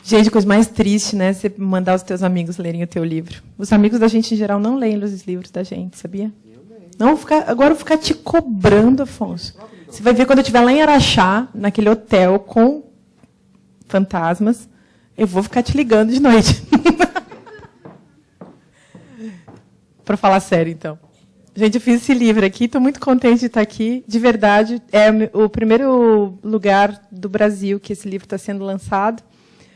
Gente, coisa mais triste, né? Você mandar os teus amigos lerem o teu livro. Os amigos da gente, em geral, não leem os livros da gente, sabia? Não, agora eu vou ficar te cobrando, Afonso. Você vai ver quando eu estiver lá em Araxá, naquele hotel com fantasmas, eu vou ficar te ligando de noite. Para falar sério, então. Gente, eu fiz esse livro aqui, estou muito contente de estar aqui. De verdade, é o primeiro lugar do Brasil que esse livro está sendo lançado.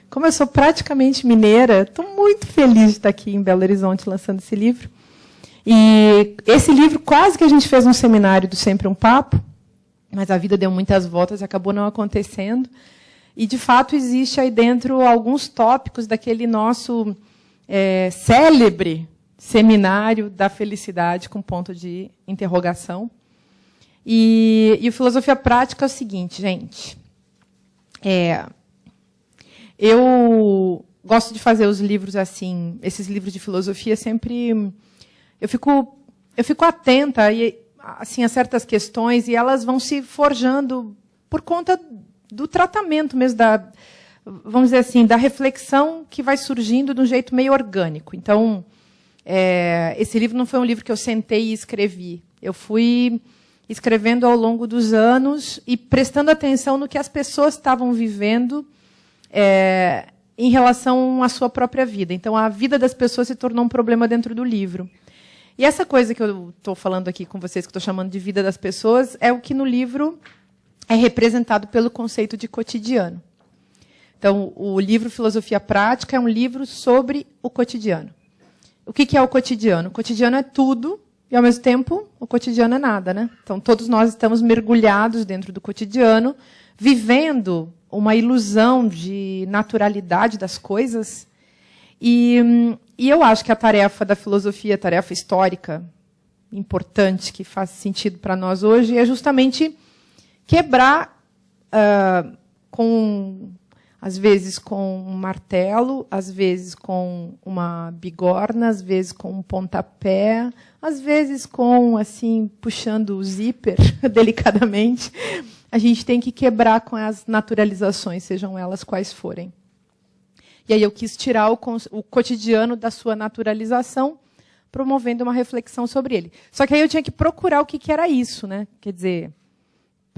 Como eu sou praticamente mineira, estou muito feliz de estar aqui em Belo Horizonte lançando esse livro. E esse livro, quase que a gente fez um seminário do Sempre um Papo, mas a vida deu muitas voltas e acabou não acontecendo. E, de fato, existe aí dentro alguns tópicos daquele nosso célebre seminário da felicidade com ponto de interrogação. E o Filosofia Prática é o seguinte, gente. Eu gosto de fazer os livros assim, esses livros de filosofia sempre... Eu fico atenta assim, a certas questões e elas vão se forjando por conta do tratamento mesmo, vamos dizer assim, da reflexão que vai surgindo de um jeito meio orgânico. Então, esse livro não foi um livro que eu sentei e escrevi. Eu fui escrevendo ao longo dos anos e prestando atenção no que as pessoas estavam vivendo em relação à sua própria vida. Então, a vida das pessoas se tornou um problema dentro do livro. E essa coisa que eu estou falando aqui com vocês, que estou chamando de vida das pessoas, é o que no livro é representado pelo conceito de cotidiano. Então, o livro Filosofia Prática é um livro sobre o cotidiano. O que é o cotidiano? O cotidiano é tudo e, ao mesmo tempo, o cotidiano é nada, né? Então, todos nós estamos mergulhados dentro do cotidiano, vivendo uma ilusão de naturalidade das coisas. E eu acho que a tarefa da filosofia, a tarefa histórica importante, que faz sentido para nós hoje, é justamente quebrar, às vezes com um martelo, às vezes com uma bigorna, às vezes com um pontapé, às vezes com, assim, puxando o zíper delicadamente. A gente tem que quebrar com as naturalizações, sejam elas quais forem. E aí eu quis tirar o cotidiano da sua naturalização, promovendo uma reflexão sobre ele. Só que aí eu tinha que procurar o que era isso, né? Quer dizer,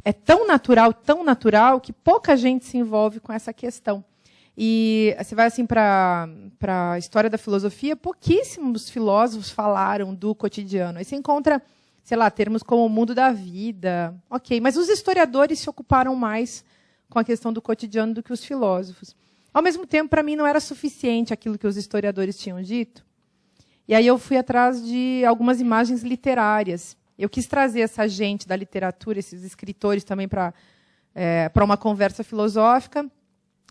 é tão natural, que pouca gente se envolve com essa questão. E você vai assim para a história da filosofia, pouquíssimos filósofos falaram do cotidiano. Aí você encontra, sei lá, termos como o mundo da vida. Ok, mas os historiadores se ocuparam mais com a questão do cotidiano do que os filósofos. Ao mesmo tempo, para mim, não era suficiente aquilo que os historiadores tinham dito. E aí eu fui atrás de algumas imagens literárias. Eu quis trazer essa gente da literatura, esses escritores também para uma conversa filosófica.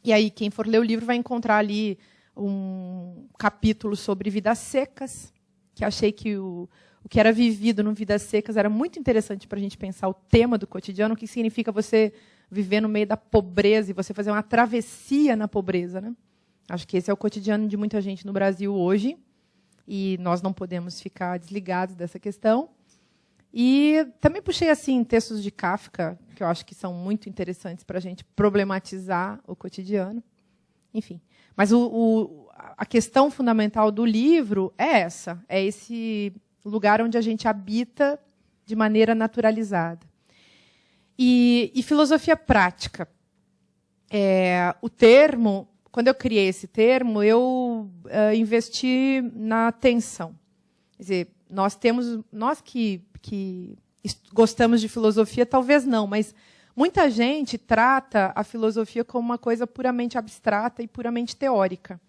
E aí, quem for ler o livro vai encontrar ali um capítulo sobre vidas secas, que achei que o que era vivido no Vidas Secas era muito interessante para a gente pensar o tema do cotidiano, o que significa você viver no meio da pobreza e você fazer uma travessia na pobreza, né? Acho que esse é o cotidiano de muita gente no Brasil hoje, e nós não podemos ficar desligados dessa questão. E também puxei assim textos de Kafka, que eu acho que são muito interessantes para a gente problematizar o cotidiano. Enfim. Mas a questão fundamental do livro é essa, é esse lugar onde a gente habita de maneira naturalizada. E filosofia prática. O termo, quando eu criei esse termo, eu investi na atenção. Quer dizer, nós que gostamos de filosofia, talvez não, mas muita gente trata a filosofia como uma coisa puramente abstrata e puramente teórica.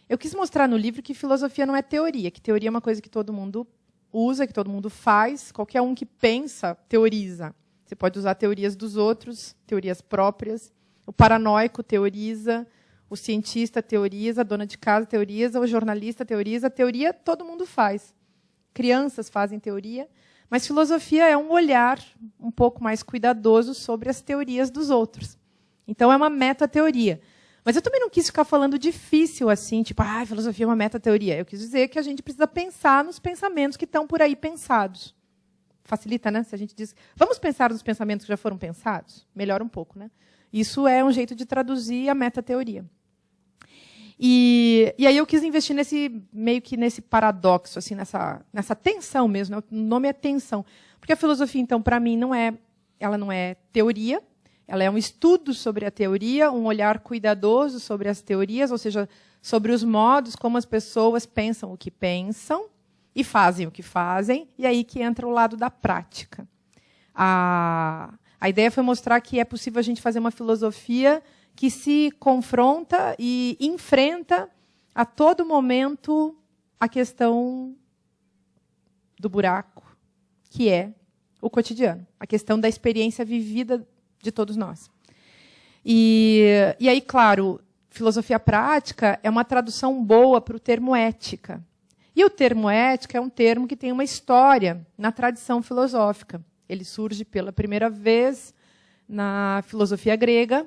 Eu quis mostrar no livro que filosofia não é teoria, que teoria é uma coisa que todo mundo usa, que todo mundo faz, qualquer um que pensa, teoriza. Você pode usar teorias dos outros, teorias próprias. O paranoico teoriza, o cientista teoriza, a dona de casa teoriza, o jornalista teoriza. Teoria todo mundo faz. Crianças fazem teoria. Mas filosofia é um olhar um pouco mais cuidadoso sobre as teorias dos outros. Então, é uma metateoria. Mas eu também não quis ficar falando difícil assim, tipo, filosofia é uma metateoria. Eu quis dizer que a gente precisa pensar nos pensamentos que estão por aí pensados. Facilita, né? Se a gente diz, vamos pensar nos pensamentos que já foram pensados? Melhora um pouco, né? Isso é um jeito de traduzir a metateoria. E aí eu quis investir meio que nesse paradoxo, assim, nessa tensão mesmo, né? O nome é tensão. Porque a filosofia, então, para mim, ela não é teoria, ela é um estudo sobre a teoria, um olhar cuidadoso sobre as teorias, ou seja, sobre os modos como as pessoas pensam o que pensam e fazem o que fazem, e aí que entra o lado da prática. A ideia foi mostrar que é possível a gente fazer uma filosofia que se confronta e enfrenta a todo momento a questão do buraco, que é o cotidiano, a questão da experiência vivida de todos nós. E aí, claro, filosofia prática é uma tradução boa para o termo ética. E o termo ética é um termo que tem uma história na tradição filosófica. Ele surge pela primeira vez na filosofia grega,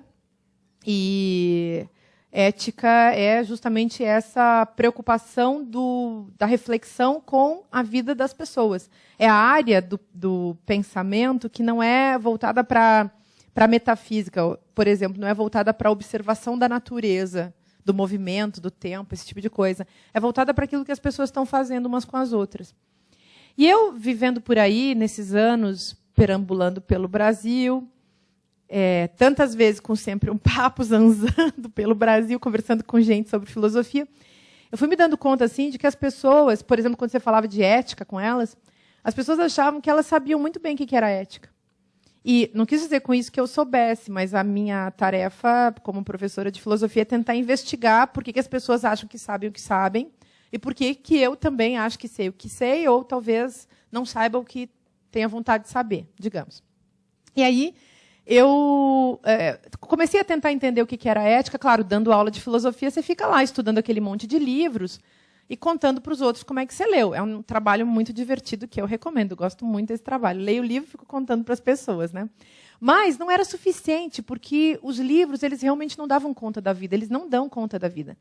e ética é justamente essa preocupação da reflexão com a vida das pessoas. É a área do pensamento que não é voltada para a metafísica, por exemplo, não é voltada para a observação da natureza, do movimento, do tempo, esse tipo de coisa. É voltada para aquilo que as pessoas estão fazendo umas com as outras. E eu, vivendo por aí, nesses anos, perambulando pelo Brasil, tantas vezes com sempre um papo zanzando pelo Brasil, conversando com gente sobre filosofia, eu fui me dando conta assim, de que as pessoas, por exemplo, quando você falava de ética com elas, as pessoas achavam que elas sabiam muito bem o que era ética. E não quis dizer com isso que eu soubesse, mas a minha tarefa como professora de filosofia é tentar investigar por que as pessoas acham que sabem o que sabem e por que eu também acho que sei o que sei, ou talvez não saiba o que tenha vontade de saber, digamos. E aí eu comecei a tentar entender o que era ética. Claro, dando aula de filosofia, você fica lá estudando aquele monte de livros e contando para os outros como é que você leu. É um trabalho muito divertido que eu recomendo. Gosto muito desse trabalho. Leio o livro e fico contando para as pessoas, né? Mas não era suficiente, porque os livros eles realmente não davam conta da vida. Eles não dão conta da vida.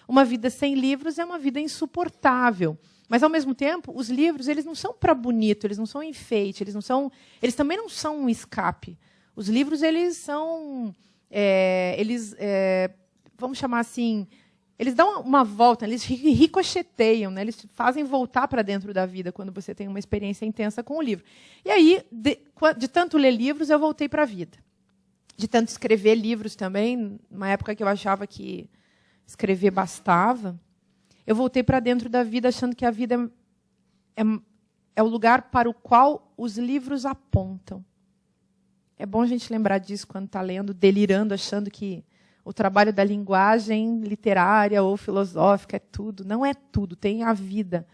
Uma vida sem livros é uma vida insuportável. Mas, ao mesmo tempo, os livros eles não são para bonito, eles não são enfeite, eles também não são um escape. Os livros, eles são, vamos chamar assim, eles dão uma volta, eles ricocheteiam, né? Eles fazem voltar para dentro da vida quando você tem uma experiência intensa com o livro. E aí, de tanto ler livros, eu voltei para a vida. De tanto escrever livros também, numa época que eu achava que escrever bastava, eu voltei para dentro da vida achando que a vida é o lugar para o qual os livros apontam. É bom a gente lembrar disso quando está lendo, delirando, achando que o trabalho da linguagem literária ou filosófica é tudo. Não é tudo. Tem a vida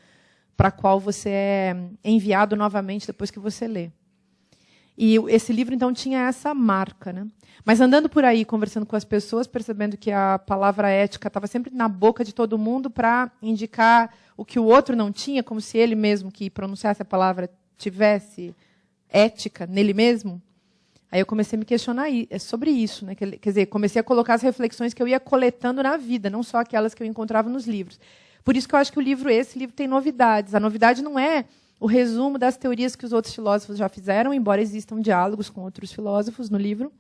para a qual você é enviado novamente depois que você lê. E esse livro, então, tinha essa marca, né? Mas andando por aí, conversando com as pessoas, percebendo que a palavra ética estava sempre na boca de todo mundo para indicar o que o outro não tinha, como se ele mesmo que pronunciasse a palavra tivesse ética nele mesmo. Aí eu comecei a me questionar sobre isso, né? Quer dizer, comecei a colocar as reflexões que eu ia coletando na vida, não só aquelas que eu encontrava nos livros. Por isso que eu acho que esse livro tem novidades. A novidade não é o resumo das teorias que os outros filósofos já fizeram, embora existam diálogos com outros filósofos no livro,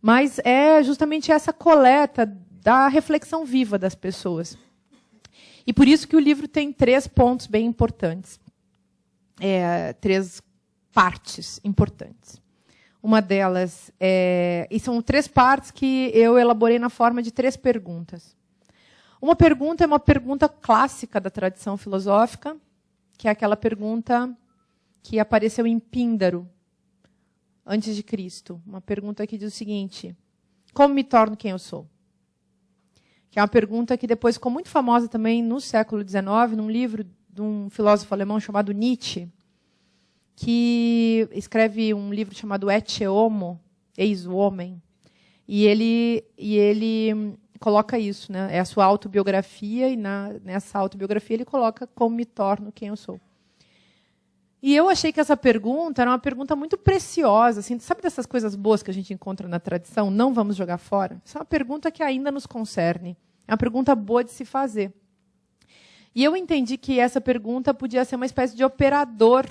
mas é justamente essa coleta da reflexão viva das pessoas. E por isso que o livro tem 3 pontos bem importantes. 3 partes importantes. Uma delas e são 3 partes que eu elaborei na forma de 3 perguntas. Uma pergunta é uma pergunta clássica da tradição filosófica, que é aquela pergunta que apareceu em Píndaro, antes de Cristo. Uma pergunta que diz o seguinte: como me torno quem eu sou? Que é uma pergunta que depois ficou muito famosa também no século XIX, num livro de um filósofo alemão chamado Nietzsche, que escreve um livro chamado Ecce Homo, Eis o Homem, e ele coloca isso, né? É a sua autobiografia, e nessa autobiografia ele coloca como me torno quem eu sou. E eu achei que essa pergunta era uma pergunta muito preciosa, assim, sabe dessas coisas boas que a gente encontra na tradição? Não vamos jogar fora? Essa é uma pergunta que ainda nos concerne. É uma pergunta boa de se fazer. E eu entendi que essa pergunta podia ser uma espécie de operador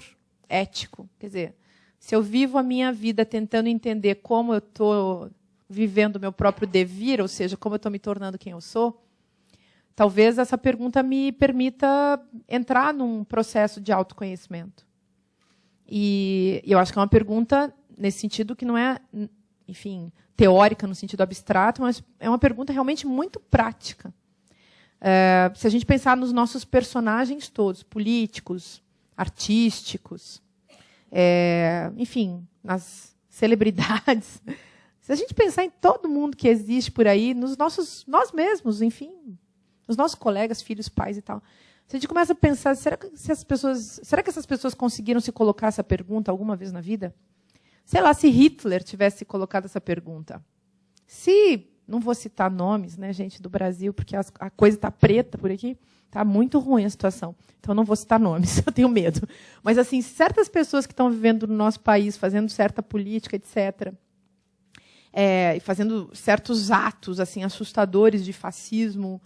ético. Quer dizer, se eu vivo a minha vida tentando entender como eu estou vivendo o meu próprio devir, ou seja, como eu estou me tornando quem eu sou, talvez essa pergunta me permita entrar num processo de autoconhecimento. E eu acho que é uma pergunta, nesse sentido, que não é, enfim, teórica no sentido abstrato, mas é uma pergunta realmente muito prática. Se a gente pensar nos nossos personagens todos, políticos, artísticos, enfim, nas celebridades, se a gente pensar em todo mundo que existe por aí, nós mesmos, enfim, nos nossos colegas, filhos, pais e tal, se a gente começa a pensar, será que essas pessoas conseguiram se colocar essa pergunta alguma vez na vida? Sei lá, se Hitler tivesse colocado essa pergunta. Não vou citar nomes, né, gente, do Brasil, porque a coisa está preta por aqui, está muito ruim a situação. Então, não vou citar nomes, eu tenho medo. Mas, assim, certas pessoas que estão vivendo no nosso país, fazendo certa política, etc., e fazendo certos atos assim assustadores de fascismo,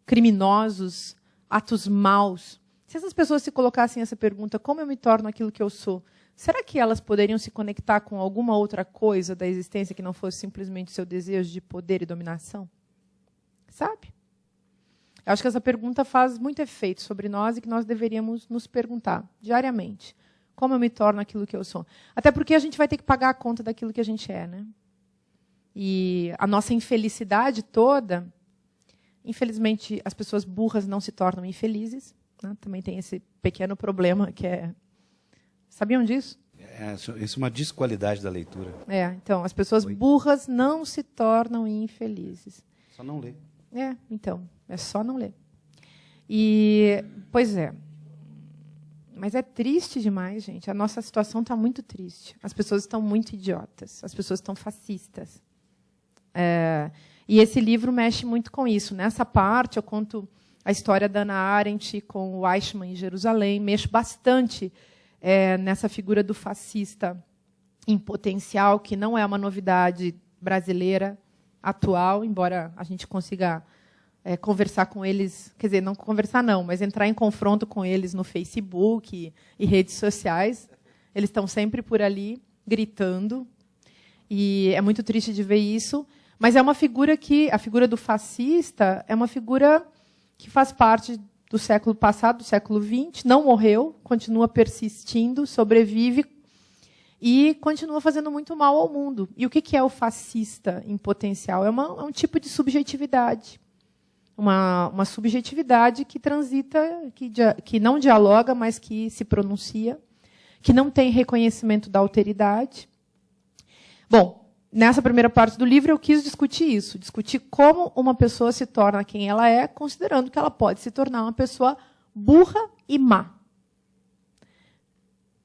criminosos, atos maus. Se essas pessoas se colocassem essa pergunta, como eu me torno aquilo que eu sou? Será que elas poderiam se conectar com alguma outra coisa da existência que não fosse simplesmente o seu desejo de poder e dominação? Sabe? Eu acho que essa pergunta faz muito efeito sobre nós e que nós deveríamos nos perguntar diariamente. Como eu me torno aquilo que eu sou? Até porque a gente vai ter que pagar a conta daquilo que a gente é, né? E a nossa infelicidade toda, infelizmente, as pessoas burras não se tornam infelizes, né? Também tem esse pequeno problema que é... Sabiam disso? Isso é uma desqualidade da leitura. Então, as pessoas burras não se tornam infelizes. Só não lê. Então, é só não ler. E, pois é. Mas é triste demais, gente. A nossa situação está muito triste. As pessoas estão muito idiotas. As pessoas estão fascistas. E esse livro mexe muito com isso. Nessa parte, eu conto a história da Hannah Arendt com o Eichmann em Jerusalém. Mexo bastante nessa figura do fascista em potencial, que não é uma novidade brasileira atual, embora a gente consiga conversar com eles, quer dizer, não conversar não, mas entrar em confronto com eles no Facebook e redes sociais. Eles estão sempre por ali, gritando. E é muito triste de ver isso. Mas é uma figura que, a figura do fascista, é uma figura que faz parte do século passado, do século XX, não morreu, continua persistindo, sobrevive e continua fazendo muito mal ao mundo. E o que é o fascista em potencial? É um tipo de subjetividade. Uma subjetividade que transita, que não dialoga, mas que se pronuncia, que não tem reconhecimento da alteridade. Bom, nessa primeira parte do livro, eu quis discutir isso, discutir como uma pessoa se torna quem ela é, considerando que ela pode se tornar uma pessoa burra e má.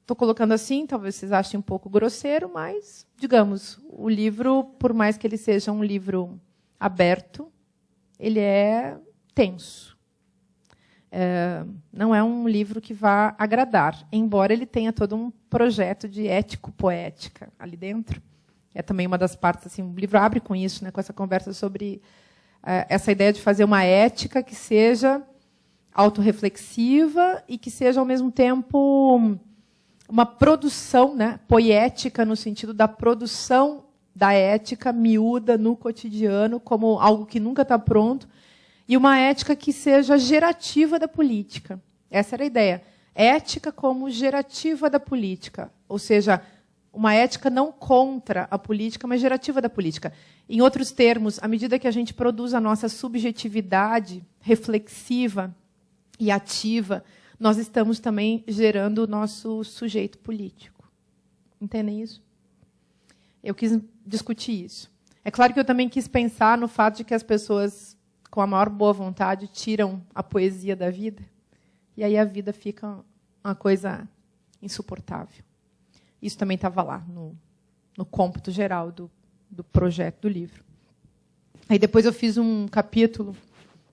Estou colocando assim, talvez vocês achem um pouco grosseiro, mas, digamos, o livro, por mais que ele seja um livro aberto, ele é tenso. Não é um livro que vá agradar, embora ele tenha todo um projeto de ético-poética ali dentro. É também uma das partes, assim, o livro abre com isso, né, com essa conversa sobre essa ideia de fazer uma ética que seja autorreflexiva e que seja, ao mesmo tempo, uma produção, né, poética, no sentido da produção da ética miúda no cotidiano, como algo que nunca está pronto, e uma ética que seja gerativa da política. Essa era a ideia. Ética como gerativa da política, ou seja, uma ética não contra a política, mas gerativa da política. Em outros termos, à medida que a gente produz a nossa subjetividade reflexiva e ativa, nós estamos também gerando o nosso sujeito político. Entendem isso? Eu quis discutir isso. É claro que eu também quis pensar no fato de que as pessoas, com a maior boa vontade, tiram a poesia da vida, e aí a vida fica uma coisa insuportável. Isso também estava lá, no cômputo geral do projeto do livro. Aí depois eu fiz um capítulo,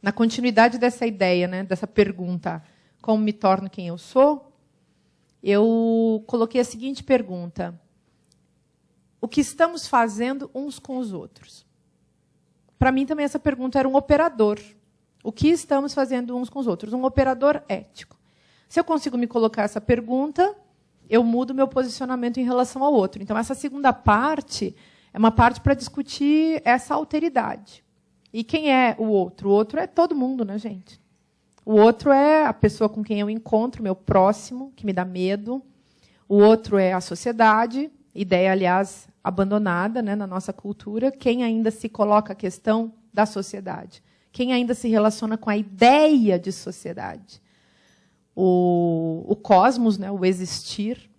na continuidade dessa ideia, né, dessa pergunta, como me torno quem eu sou, eu coloquei a seguinte pergunta: o que estamos fazendo uns com os outros? Para mim, também, essa pergunta era um operador. O que estamos fazendo uns com os outros? Um operador ético. Se eu consigo me colocar essa pergunta, eu mudo meu posicionamento em relação ao outro. Então, essa segunda parte é uma parte para discutir essa alteridade. E quem é o outro? O outro é todo mundo, né, gente? O outro é a pessoa com quem eu encontro, meu próximo, que me dá medo. O outro é a sociedade, ideia, aliás, abandonada, né, na nossa cultura. Quem ainda se coloca a questão da sociedade? Quem ainda se relaciona com a ideia de sociedade? O cosmos, né, o existir,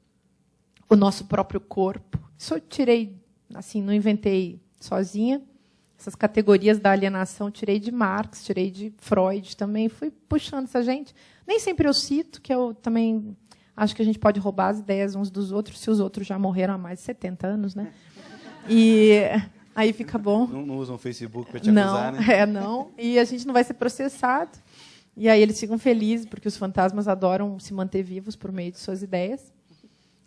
o nosso próprio corpo. Isso eu tirei, assim, não inventei sozinha. Essas categorias da alienação eu tirei de Marx, tirei de Freud também. Fui puxando essa gente. Nem sempre eu cito, que eu também acho que a gente pode roubar as ideias uns dos outros, se os outros já morreram há mais de 70 anos, né? E aí fica bom. Não usam o Facebook para te acusar, né? Não. E a gente não vai ser processado. E aí eles ficam felizes, porque os fantasmas adoram se manter vivos por meio de suas ideias.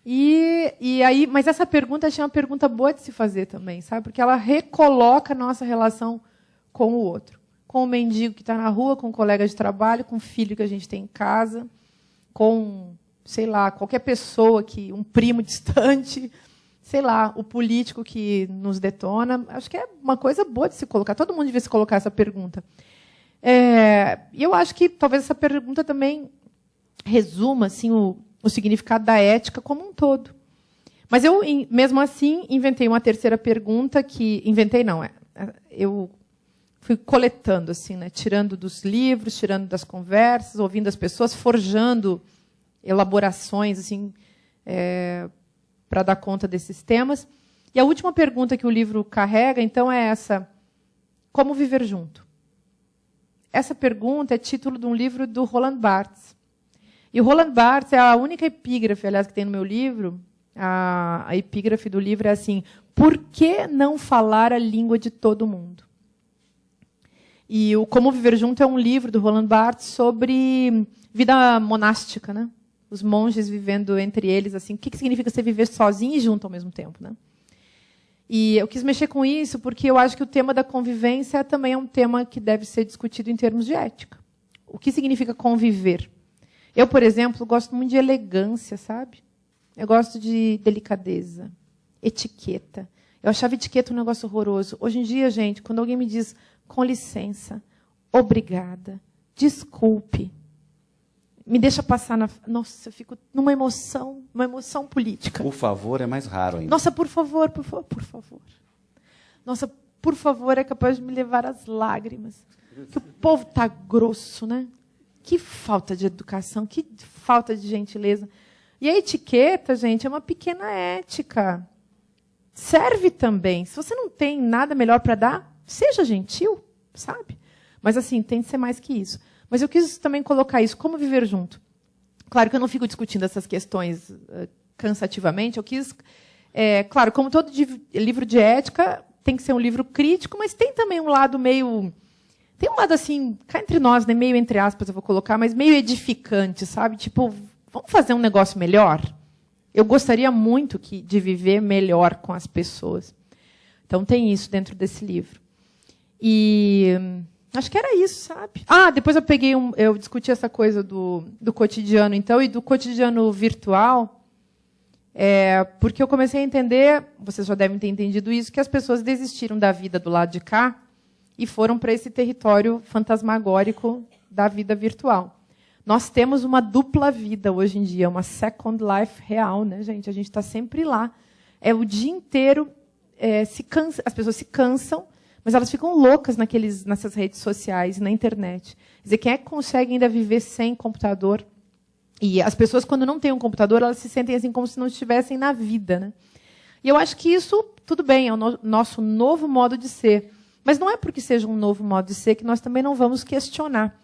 E aí, mas essa pergunta achei uma pergunta boa de se fazer também, sabe? Porque ela recoloca a nossa relação com o outro. Com o mendigo que está na rua, com o colega de trabalho, com o filho que a gente tem em casa, com, sei lá, qualquer pessoa, um primo distante, sei lá, o político que nos detona. Acho que é uma coisa boa de se colocar. Todo mundo devia se colocar essa pergunta. E eu acho que talvez essa pergunta também resuma assim, o significado da ética como um todo. Mas eu, mesmo assim, inventei uma terceira pergunta que... Inventei, não. Eu fui coletando, assim, né, tirando dos livros, tirando das conversas, ouvindo as pessoas, forjando elaborações assim, para dar conta desses temas. E a última pergunta que o livro carrega, então, é essa: como viver junto? Essa pergunta é título de um livro do Roland Barthes. E o Roland Barthes é a única epígrafe, aliás, que tem no meu livro. A epígrafe do livro é assim: por que não falar a língua de todo mundo? E o Como Viver Junto é um livro do Roland Barthes sobre vida monástica, né? Os monges vivendo entre eles, assim, o que significa você viver sozinho e junto ao mesmo tempo, né? E eu quis mexer com isso porque eu acho que o tema da convivência também é um tema que deve ser discutido em termos de ética. O que significa conviver? Eu, por exemplo, gosto muito de elegância, sabe? Eu gosto de delicadeza, etiqueta. Eu achava etiqueta um negócio horroroso. Hoje em dia, gente, quando alguém me diz com licença, obrigada, desculpe, me deixa passar na... Nossa, eu fico numa emoção, uma emoção política. Por favor, é mais raro ainda. Nossa, por favor, por favor, por favor. Nossa, por favor, é capaz de me levar às lágrimas. Que o povo está grosso, né? Que falta de educação, que falta de gentileza. E a etiqueta, gente, é uma pequena ética. Serve também. Se você não tem nada melhor para dar, seja gentil, sabe? Mas, assim, tem de ser mais que isso. Mas eu quis também colocar isso, como viver junto. Claro que eu não fico discutindo essas questões cansativamente. Eu quis, claro, como todo livro de ética, tem que ser um livro crítico, mas tem também um lado meio... Tem um lado, assim, cá entre nós, né, meio entre aspas, eu vou colocar, mas meio edificante, sabe? Tipo, vamos fazer um negócio melhor? Eu gostaria muito de viver melhor com as pessoas. Então, tem isso dentro desse livro. E... acho que era isso, sabe? Depois eu discuti essa coisa do cotidiano, então, e do cotidiano virtual, porque eu comecei a entender, vocês já devem ter entendido isso, que as pessoas desistiram da vida do lado de cá e foram para esse território fantasmagórico da vida virtual. Nós temos uma dupla vida hoje em dia, uma second life real, né, gente? A gente está sempre lá. O dia inteiro, as pessoas se cansam, mas elas ficam loucas nessas redes sociais, na internet. Quer dizer, quem é que consegue ainda viver sem computador? E as pessoas, quando não têm um computador, elas se sentem assim como se não estivessem na vida, né? E eu acho que isso, tudo bem, é o nosso novo modo de ser. Mas não é porque seja um novo modo de ser que nós também não vamos questionar.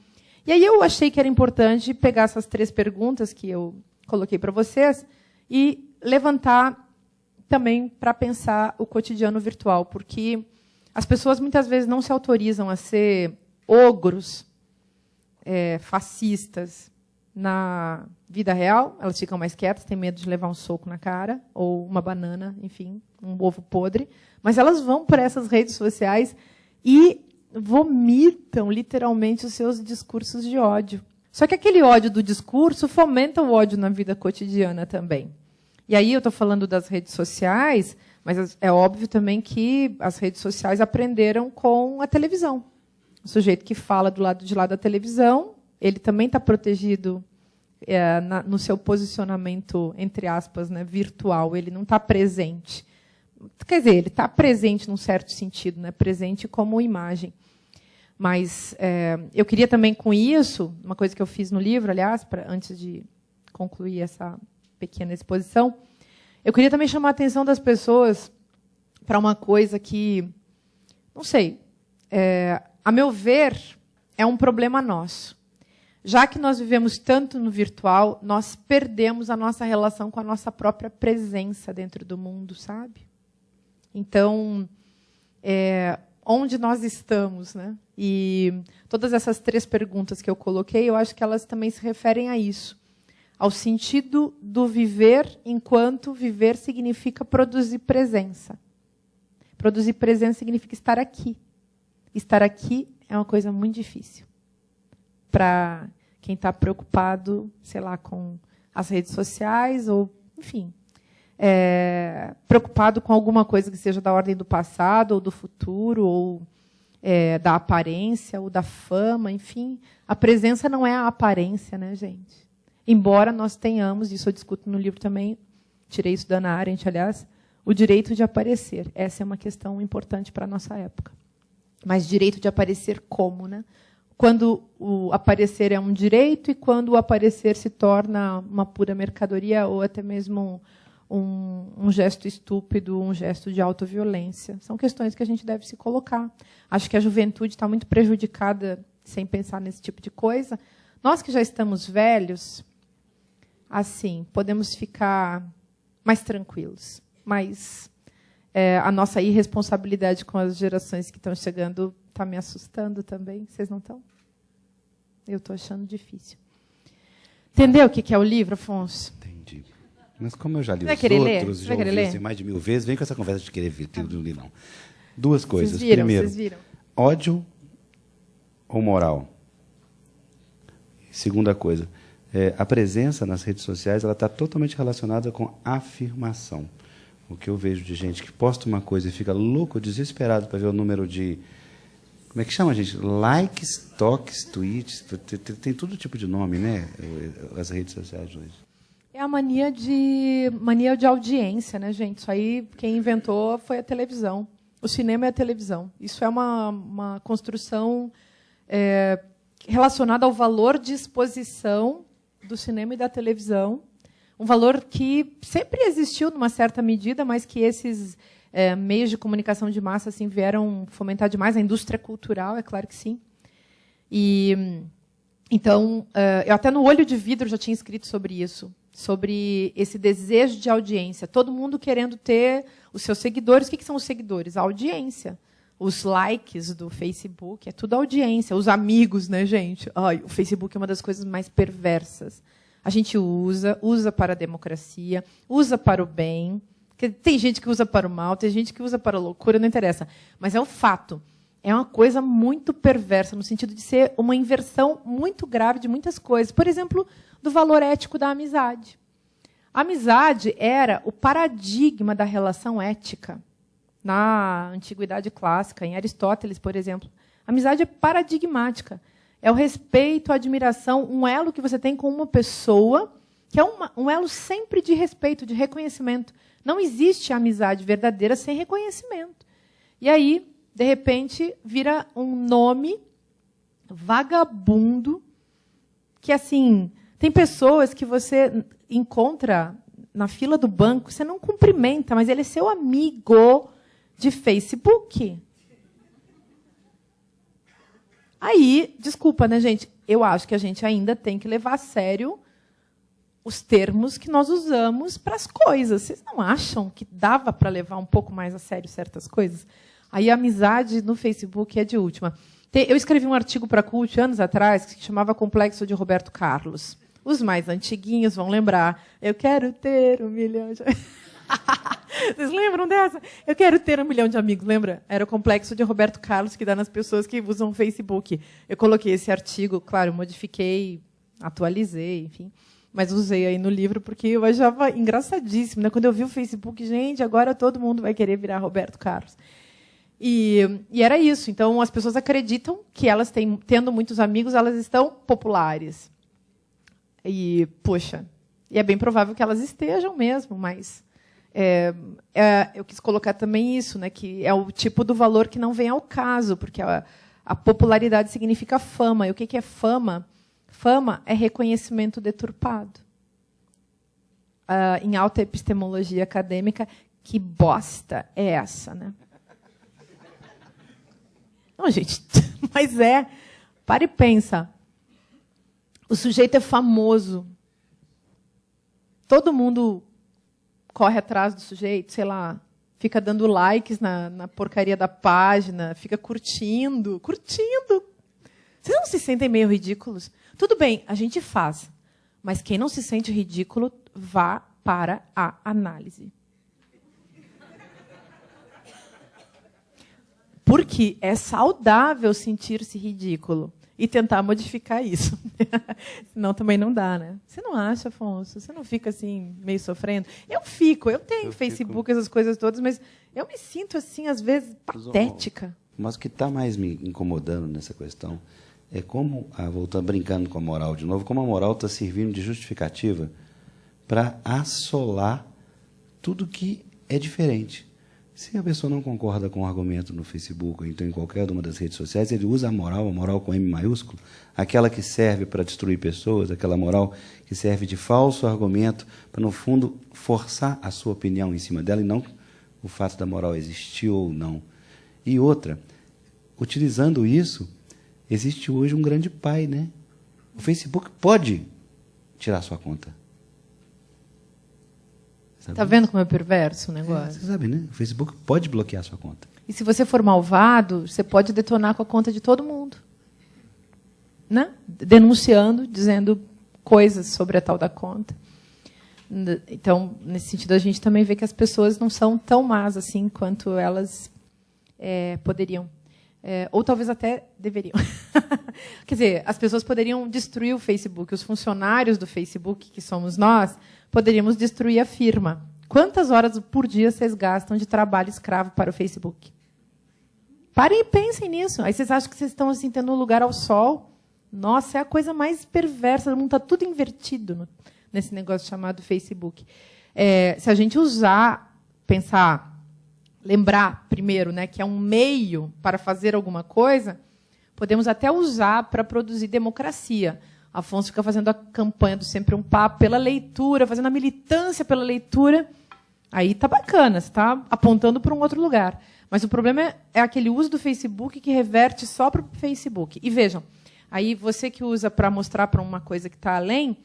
E aí eu achei que era importante pegar essas 3 perguntas que eu coloquei para vocês e levantar também para pensar o cotidiano virtual, porque as pessoas muitas vezes não se autorizam a ser ogros, fascistas na vida real. Elas ficam mais quietas, têm medo de levar um soco na cara, ou uma banana, enfim, um ovo podre. Mas elas vão para essas redes sociais e vomitam, literalmente, os seus discursos de ódio. Só que aquele ódio do discurso fomenta o ódio na vida cotidiana também. E aí eu estou falando das redes sociais, mas é óbvio também que as redes sociais aprenderam com a televisão. um sujeito que fala do lado de lá da televisão, ele também está protegido no seu posicionamento, entre aspas, né, virtual, ele não está presente. Quer dizer, ele está presente num certo sentido, né, presente como imagem. Mas eu queria também, com isso, uma coisa que eu fiz no livro, aliás, antes de concluir essa pequena exposição, eu queria também chamar a atenção das pessoas para uma coisa que, não sei, a meu ver, é um problema nosso. Já que nós vivemos tanto no virtual, nós perdemos a nossa relação com a nossa própria presença dentro do mundo, sabe? Então, onde nós estamos, né? E todas essas 3 perguntas que eu coloquei, eu acho que elas também se referem a isso. Ao sentido do viver, enquanto viver significa produzir presença. Produzir presença significa estar aqui. Estar aqui é uma coisa muito difícil. Para quem está preocupado, sei lá, com as redes sociais, ou, enfim, preocupado com alguma coisa que seja da ordem do passado, ou do futuro, ou da aparência, ou da fama, enfim. A presença não é a aparência, né, gente? Embora nós tenhamos, isso eu discuto no livro também, tirei isso da Hannah Arendt, aliás, o direito de aparecer. Essa é uma questão importante para a nossa época. Mas direito de aparecer como, né? Quando o aparecer é um direito e quando o aparecer se torna uma pura mercadoria ou até mesmo um gesto estúpido, um gesto de autoviolência. São questões que a gente deve se colocar. Acho que a juventude está muito prejudicada sem pensar nesse tipo de coisa. Nós que já estamos velhos, assim, podemos ficar mais tranquilos. Mas a nossa irresponsabilidade com as gerações que estão chegando está me assustando também. Vocês não estão? Eu estou achando difícil. Entendeu o que é o livro, Afonso? Entendi. Mas como eu já li os outros, já ouvi assim, mais de 1000 vezes, vem com essa conversa de querer ver tudo, não li, não. 2 coisas. Vocês viram? Ódio ou moral? Segunda coisa, a presença nas redes sociais ela está totalmente relacionada com afirmação. O que eu vejo de gente que posta uma coisa e fica louco, desesperado para ver o número de... Como é que chama, gente? Likes, toques, tweets, tem todo tipo de nome, né? As redes sociais hoje. É a mania de audiência, né, gente? Isso aí, quem inventou foi a televisão. O cinema é a televisão. Isso é uma construção relacionada ao valor de exposição do cinema e da televisão. Um valor que sempre existiu, numa certa medida, mas que esses meios de comunicação de massa assim, vieram fomentar demais a indústria cultural, é claro que sim. E, então, eu até no Olho de Vidro já tinha escrito sobre isso, sobre esse desejo de audiência. Todo mundo querendo ter os seus seguidores. O que são os seguidores? A audiência. Os likes do Facebook, é tudo audiência. Os amigos, né, gente? Ai, o Facebook é uma das coisas mais perversas. A gente usa para a democracia, usa para o bem. Tem gente que usa para o mal, tem gente que usa para a loucura, não interessa. Mas é um fato. É uma coisa muito perversa, no sentido de ser uma inversão muito grave de muitas coisas. Por exemplo, do valor ético da amizade. A amizade era o paradigma da relação ética. Na Antiguidade Clássica, em Aristóteles, por exemplo. A amizade é paradigmática. É o respeito, a admiração, um elo que você tem com uma pessoa, que é um elo sempre de respeito, de reconhecimento. Não existe amizade verdadeira sem reconhecimento. E aí, de repente, vira um nome vagabundo, que, assim, tem pessoas que você encontra na fila do banco, você não cumprimenta, mas ele é seu amigo de Facebook. Aí, desculpa, né, gente? Eu acho que a gente ainda tem que levar a sério os termos que nós usamos para as coisas. Vocês não acham que dava para levar um pouco mais a sério certas coisas? Aí a amizade no Facebook é de última. Eu escrevi um artigo para a Cult anos atrás que se chamava Complexo de Roberto Carlos. Os mais antiguinhos vão lembrar. Eu quero ter 1 milhão de... Vocês lembram dessa? Eu quero ter 1 milhão de amigos, lembra? Era o Complexo de Roberto Carlos que dá nas pessoas que usam o Facebook. Eu coloquei esse artigo, claro, modifiquei, atualizei, enfim. Mas usei aí no livro porque eu achava engraçadíssimo, né? Quando eu vi o Facebook, gente, agora todo mundo vai querer virar Roberto Carlos. E era isso. Então, as pessoas acreditam que elas tendo muitos amigos, elas estão populares. E, poxa, e é bem provável que elas estejam mesmo, mas eu quis colocar também isso, né, que é o tipo do valor que não vem ao caso, porque a popularidade significa fama. E o que é fama? Fama é reconhecimento deturpado. Em alta epistemologia acadêmica, que bosta é essa, né? Não, gente, mas para e pensa. O sujeito é famoso. Todo mundo corre atrás do sujeito, sei lá, fica dando likes na porcaria da página, fica curtindo. Vocês não se sentem meio ridículos? Tudo bem, a gente faz. Mas quem não se sente ridículo, vá para a análise. Porque é saudável sentir-se ridículo e tentar modificar isso. Senão também não dá, né? Você não acha, Afonso? Você não fica assim, meio sofrendo? Eu tenho Facebook, essas coisas todas, mas eu me sinto, assim, às vezes, patética. Mas o que está mais me incomodando nessa questão é como, voltando brincando com a moral de novo, como a moral está servindo de justificativa para assolar tudo que é diferente. Se a pessoa não concorda com o argumento no Facebook, ou então em qualquer uma das redes sociais, ele usa a moral com M maiúsculo, aquela que serve para destruir pessoas, aquela moral que serve de falso argumento para, no fundo, forçar a sua opinião em cima dela, e não o fato da moral existir ou não. E outra, utilizando isso, existe hoje um grande pai, né? O Facebook pode tirar sua conta. Está vendo como é perverso o negócio? Você sabe, né? O Facebook pode bloquear a sua conta. E se você for malvado, você pode detonar com a conta de todo mundo. Né? Denunciando, dizendo coisas sobre a tal da conta. Então, nesse sentido, a gente também vê que as pessoas não são tão más assim quanto elas poderiam. Ou talvez até deveriam. Quer dizer, as pessoas poderiam destruir o Facebook. Os funcionários do Facebook, que somos nós, poderíamos destruir a firma. Quantas horas por dia vocês gastam de trabalho escravo para o Facebook? Parem e pensem nisso. Aí vocês acham que vocês estão assim, tendo um lugar ao sol. Nossa, é a coisa mais perversa do mundo. Está tudo invertido nesse negócio chamado Facebook. Se a gente pensar, lembrar primeiro, né, que é um meio para fazer alguma coisa, podemos até usar para produzir democracia. Afonso fica fazendo a campanha do Sempre um Papo pela leitura, fazendo a militância pela leitura. Aí está bacana, você está apontando para um outro lugar. Mas o problema é aquele uso do Facebook que reverte só para o Facebook. E vejam, aí você que usa para mostrar para uma coisa que está além,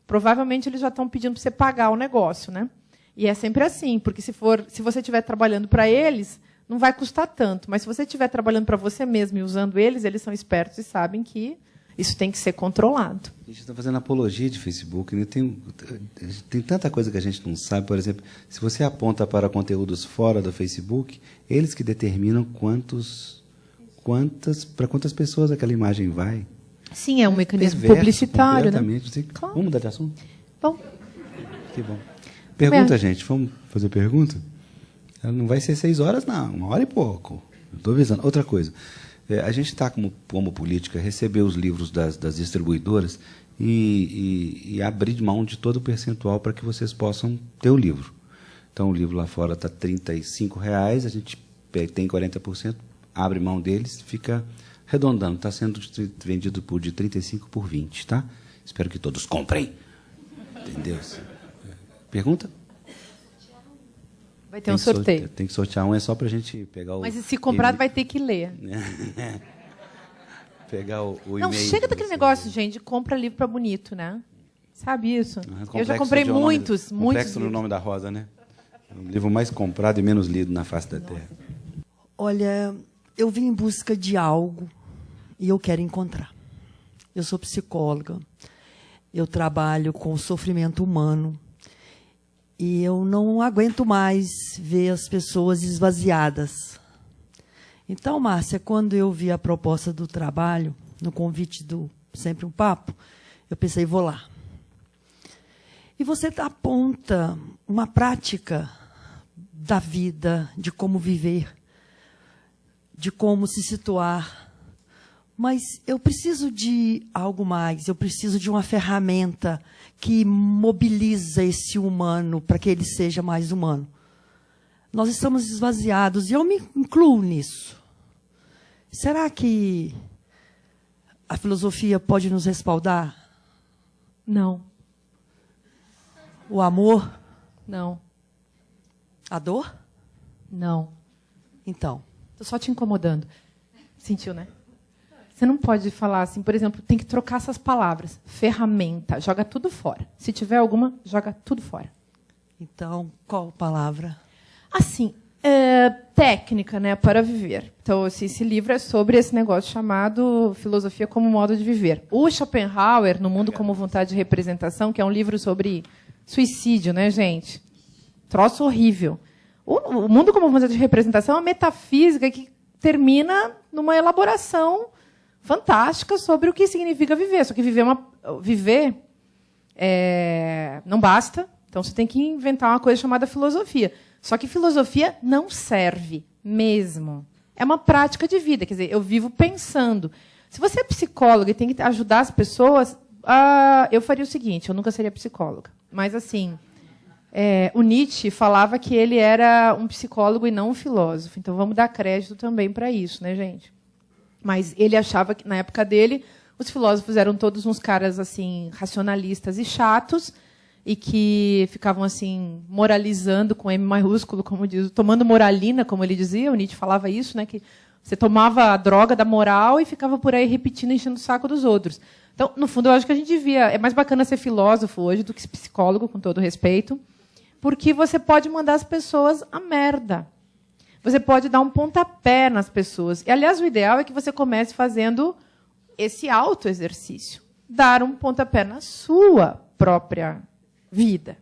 provavelmente eles já estão pedindo para você pagar o negócio, né? E é sempre assim, porque se você estiver trabalhando para eles, não vai custar tanto. Mas se você estiver trabalhando para você mesmo e usando eles são espertos e sabem que isso tem que ser controlado. A gente está fazendo apologia de Facebook. Né? Tem tanta coisa que a gente não sabe. Por exemplo, se você aponta para conteúdos fora do Facebook, eles que determinam para quantas pessoas aquela imagem vai. Sim, é um mecanismo publicitário. Né? Claro. Vamos mudar de assunto? Bom. Que bom. Pergunta, gente. Vamos fazer pergunta? Ela não vai ser 6 horas, não. 1 hora e pouco. Estou avisando. Outra coisa. A gente está, como política, receber os livros das distribuidoras e abrir mão de todo o percentual para que vocês possam ter o livro. Então, o livro lá fora está R$ 35, a gente tem 40%, abre mão deles, fica arredondando. Está sendo vendido de 35 por 20, tá? Espero que todos comprem. Entendeu? Pergunta? Vai ter um sorteio. Tem que sortear um, é só para a gente pegar o... Mas se comprar, vai ter que ler. Pegar o e-mail. Não, chega daquele negócio, gente, de compra livro para bonito, né? Sabe isso? Eu já comprei muitos Complexo no Nome da Rosa, né? É o livro mais comprado e menos lido na face da Terra. Olha, eu vim em busca de algo e eu quero encontrar. Eu sou psicóloga, eu trabalho com sofrimento humano, e eu não aguento mais ver as pessoas esvaziadas. Então, Márcia, quando eu vi a proposta do trabalho, no convite do Sempre um Papo, eu pensei, vou lá. E você aponta uma prática da vida, de como viver. de como se situar. Mas eu preciso de algo mais, eu preciso de uma ferramenta que mobiliza esse humano para que ele seja mais humano. Nós estamos esvaziados, e eu me incluo nisso. Será que a filosofia pode nos respaldar? Não. O amor? Não. A dor? Não. Então. Estou só te incomodando. Sentiu, né? Você não pode falar assim, por exemplo, tem que trocar essas palavras. Ferramenta, joga tudo fora. Se tiver alguma, joga tudo fora. Então, qual palavra? Assim, técnica, né, para viver. Então, assim, esse livro é sobre esse negócio chamado Filosofia como Modo de Viver. O Schopenhauer, No Mundo como Vontade de Representação, que é um livro sobre suicídio, né, gente? Troço horrível. O Mundo como Vontade de Representação é uma metafísica que termina numa elaboração fantástica sobre o que significa viver. Só que viver não basta. Então, você tem que inventar uma coisa chamada filosofia. Só que filosofia não serve mesmo. É uma prática de vida. Quer dizer, eu vivo pensando. Se você é psicóloga e tem que ajudar as pessoas, eu faria o seguinte, eu nunca seria psicóloga. Mas, assim, o Nietzsche falava que ele era um psicólogo e não um filósofo. Então, vamos dar crédito também para isso, né, gente? Mas ele achava que, na época dele, os filósofos eram todos uns caras assim racionalistas e chatos, e que ficavam assim moralizando com M maiúsculo, como diz, tomando moralina, como ele dizia. O Nietzsche falava isso, né, que você tomava a droga da moral e ficava por aí repetindo, enchendo o saco dos outros. Então, no fundo, eu acho que a gente devia... É mais bacana ser filósofo hoje do que psicólogo, com todo respeito, porque você pode mandar as pessoas a merda. Você pode dar um pontapé nas pessoas. E, aliás, o ideal é que você comece fazendo esse autoexercício. Dar um pontapé na sua própria vida.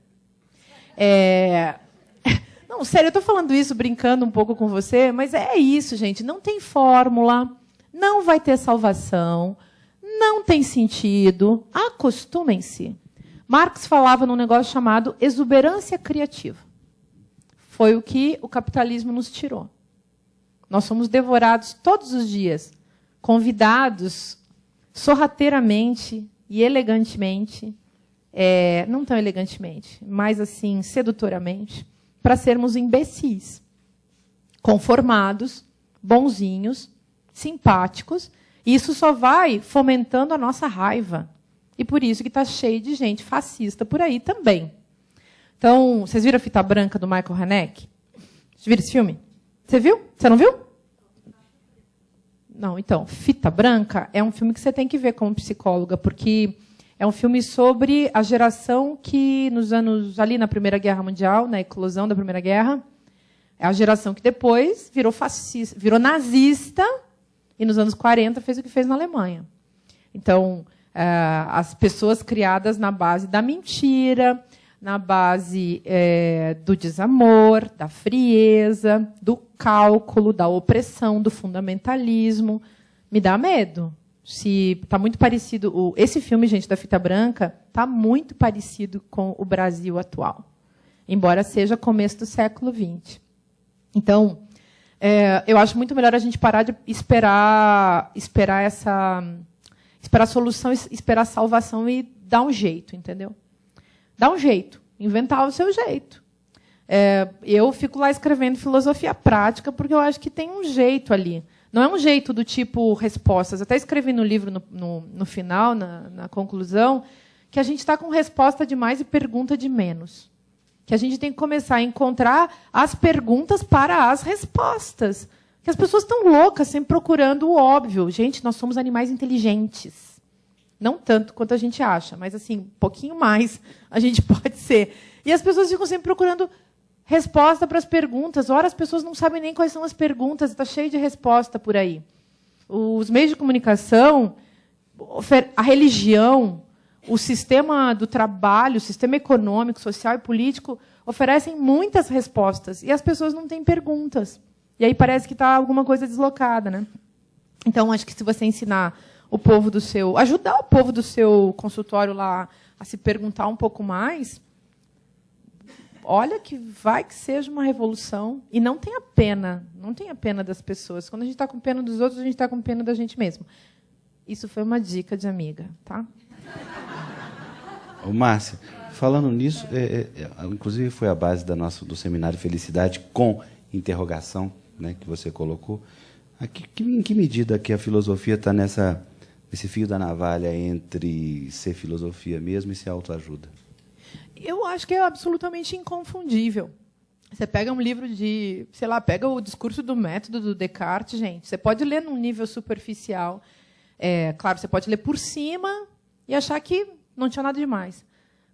Não, sério, eu estou falando isso brincando um pouco com você, mas é isso, gente. Não tem fórmula, não vai ter salvação, não tem sentido. Acostumem-se. Marx falava num negócio chamado exuberância criativa. Foi o que o capitalismo nos tirou. Nós somos devorados todos os dias, convidados sorrateiramente e elegantemente, não tão elegantemente, mas assim, sedutoramente, para sermos imbecis, conformados, bonzinhos, simpáticos, e isso só vai fomentando a nossa raiva. E por isso que está cheio de gente fascista por aí também. Então, vocês viram a Fita Branca do Michael Haneke? Vocês viram esse filme? Você viu? Você não viu? Não, então, Fita Branca é um filme que você tem que ver como psicóloga, porque é um filme sobre a geração que, nos anos, ali na Primeira Guerra Mundial, na eclosão da Primeira Guerra, é a geração que depois virou fascista, virou nazista, e nos anos 40 fez o que fez na Alemanha. Então, as pessoas criadas na base da mentira, na base do desamor, da frieza, do cálculo, da opressão, do fundamentalismo. Me dá medo. Se está muito parecido... Esse filme, gente, da Fita Branca, está muito parecido com o Brasil atual, embora seja começo do século XX. Então, eu acho muito melhor a gente parar de esperar a solução, esperar a salvação e dar um jeito, entendeu? Dá um jeito, inventar o seu jeito. Eu fico lá escrevendo filosofia prática porque eu acho que tem um jeito ali. Não é um jeito do tipo respostas. Eu até escrevi no livro, no final, na conclusão, que a gente está com resposta de mais e pergunta de menos. Que a gente tem que começar a encontrar as perguntas para as respostas. Que as pessoas estão loucas, sempre procurando o óbvio. Gente, nós somos animais inteligentes. Não tanto quanto a gente acha, mas assim, um pouquinho mais a gente pode ser. E as pessoas ficam sempre procurando resposta para as perguntas. Ora, as pessoas não sabem nem quais são as perguntas, está cheio de resposta por aí. Os meios de comunicação, a religião, o sistema do trabalho, o sistema econômico, social e político oferecem muitas respostas e as pessoas não têm perguntas. E aí parece que está alguma coisa deslocada, né? Então, acho que se você ensinar o povo do seu... ajudar o povo do seu consultório lá a se perguntar um pouco mais, Olha que vai que seja uma revolução. E não tenha pena. Não tenha pena das pessoas. Quando a gente está com pena dos outros, a gente está com pena da gente mesmo. Isso foi uma dica de amiga, tá? Ô, Márcia, falando nisso, inclusive foi a base do seminário Felicidade com interrogação, né, que você colocou. Em que medida que a filosofia está nesse fio da navalha entre ser filosofia mesmo e ser autoajuda? Eu acho que é absolutamente inconfundível. Você pega um livro de, sei lá, pega o Discurso do Método do Descartes, gente. Você pode ler num nível superficial. Claro, você pode ler por cima e achar que não tinha nada demais.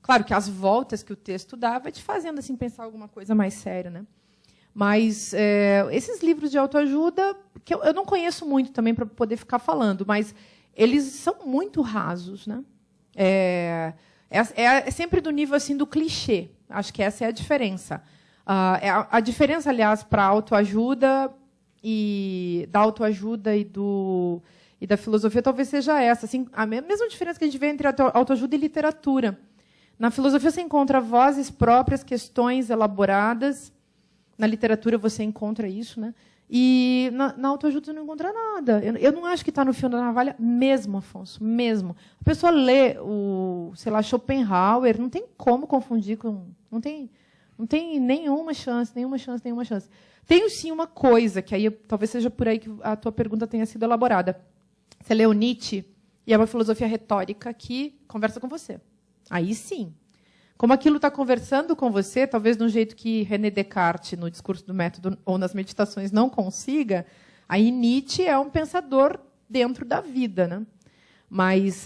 Claro que as voltas que o texto dá vai te fazendo assim pensar alguma coisa mais séria, né? Mas esses livros de autoajuda, que eu não conheço muito também para poder ficar falando, mas eles são muito rasos, né? É sempre do nível assim do clichê. Acho que essa é a diferença. A diferença, aliás, para a autoajuda e da filosofia talvez seja essa. Assim, a mesma diferença que a gente vê entre autoajuda e literatura. Na filosofia você encontra vozes próprias, questões elaboradas. Na literatura você encontra isso, né? E na autoajuda você não encontra nada. Eu não acho que está no fio da navalha mesmo, Afonso, mesmo. A pessoa lê sei lá, Schopenhauer, não tem como confundir com... Não tem nenhuma chance. Tem, sim, uma coisa, que aí talvez seja por aí que a tua pergunta tenha sido elaborada. Você lê o Nietzsche, e é uma filosofia retórica que conversa com você. Aí sim. Como aquilo está conversando com você, talvez de um jeito que René Descartes, no Discurso do Método ou nas Meditações, não consiga, aí Nietzsche é um pensador dentro da vida, né? Mas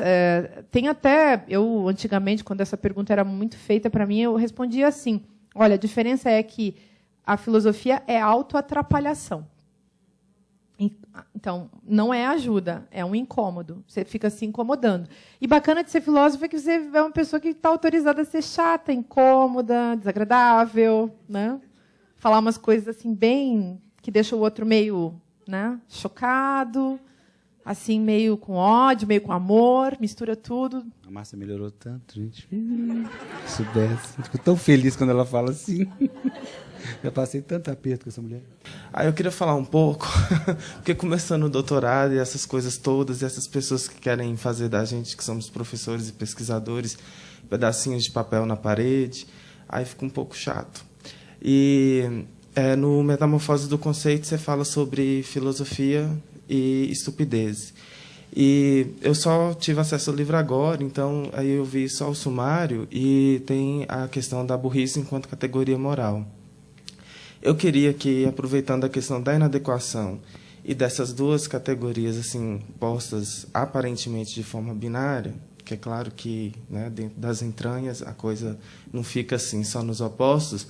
tem até... Eu, antigamente, quando essa pergunta era muito feita para mim, eu respondia assim, olha, a diferença é que a filosofia é autoatrapalhação. Então, não é ajuda, é um incômodo. Você fica se incomodando. E bacana de ser filósofo é que você é uma pessoa que está autorizada a ser chata, incômoda, desagradável, né? Falar umas coisas assim bem que deixam o outro meio, né, chocado, assim meio com ódio, meio com amor, mistura tudo. A Márcia melhorou tanto, gente. Se soubesse. Eu fico tão feliz quando ela fala assim. Já passei tanto aperto com essa mulher. Eu queria falar um pouco, porque começando o doutorado e essas coisas todas, e essas pessoas que querem fazer da gente, que somos professores e pesquisadores, pedacinhos de papel na parede, aí fica um pouco chato. E no Metamorfose do Conceito você fala sobre filosofia e estupidez. E eu só tive acesso ao livro agora, então aí eu vi só o sumário e tem a questão da burrice enquanto categoria moral. Eu queria que, aproveitando a questão da inadequação e dessas duas categorias assim postas aparentemente de forma binária, que é claro que, né, dentro das entranhas a coisa não fica assim só nos opostos,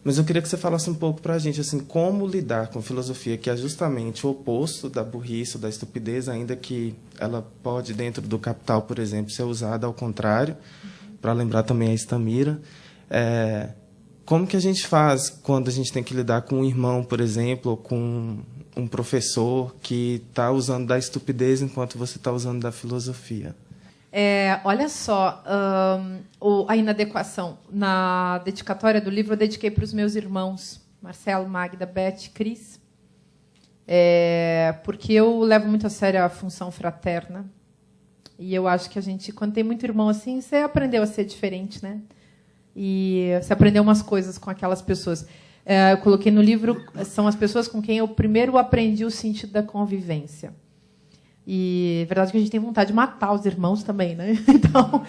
mas eu queria que você falasse um pouco para a gente assim, como lidar com filosofia que é justamente o oposto da burrice, da estupidez, ainda que ela pode, dentro do Capital, por exemplo, ser usada ao contrário, para lembrar também a Estamira. Como que a gente faz quando a gente tem que lidar com um irmão, por exemplo, ou com um professor que está usando da estupidez enquanto você está usando da filosofia? Olha só, a inadequação. Na dedicatória do livro, eu dediquei para os meus irmãos, Marcelo, Magda, Beth, Cris, porque eu levo muito a sério a função fraterna. E eu acho que a gente, quando tem muito irmão assim, você aprendeu a ser diferente, né? E você aprendeu umas coisas com aquelas pessoas. Eu coloquei no livro, são as pessoas com quem eu primeiro aprendi o sentido da convivência. E é verdade que a gente tem vontade de matar os irmãos também, né? Então,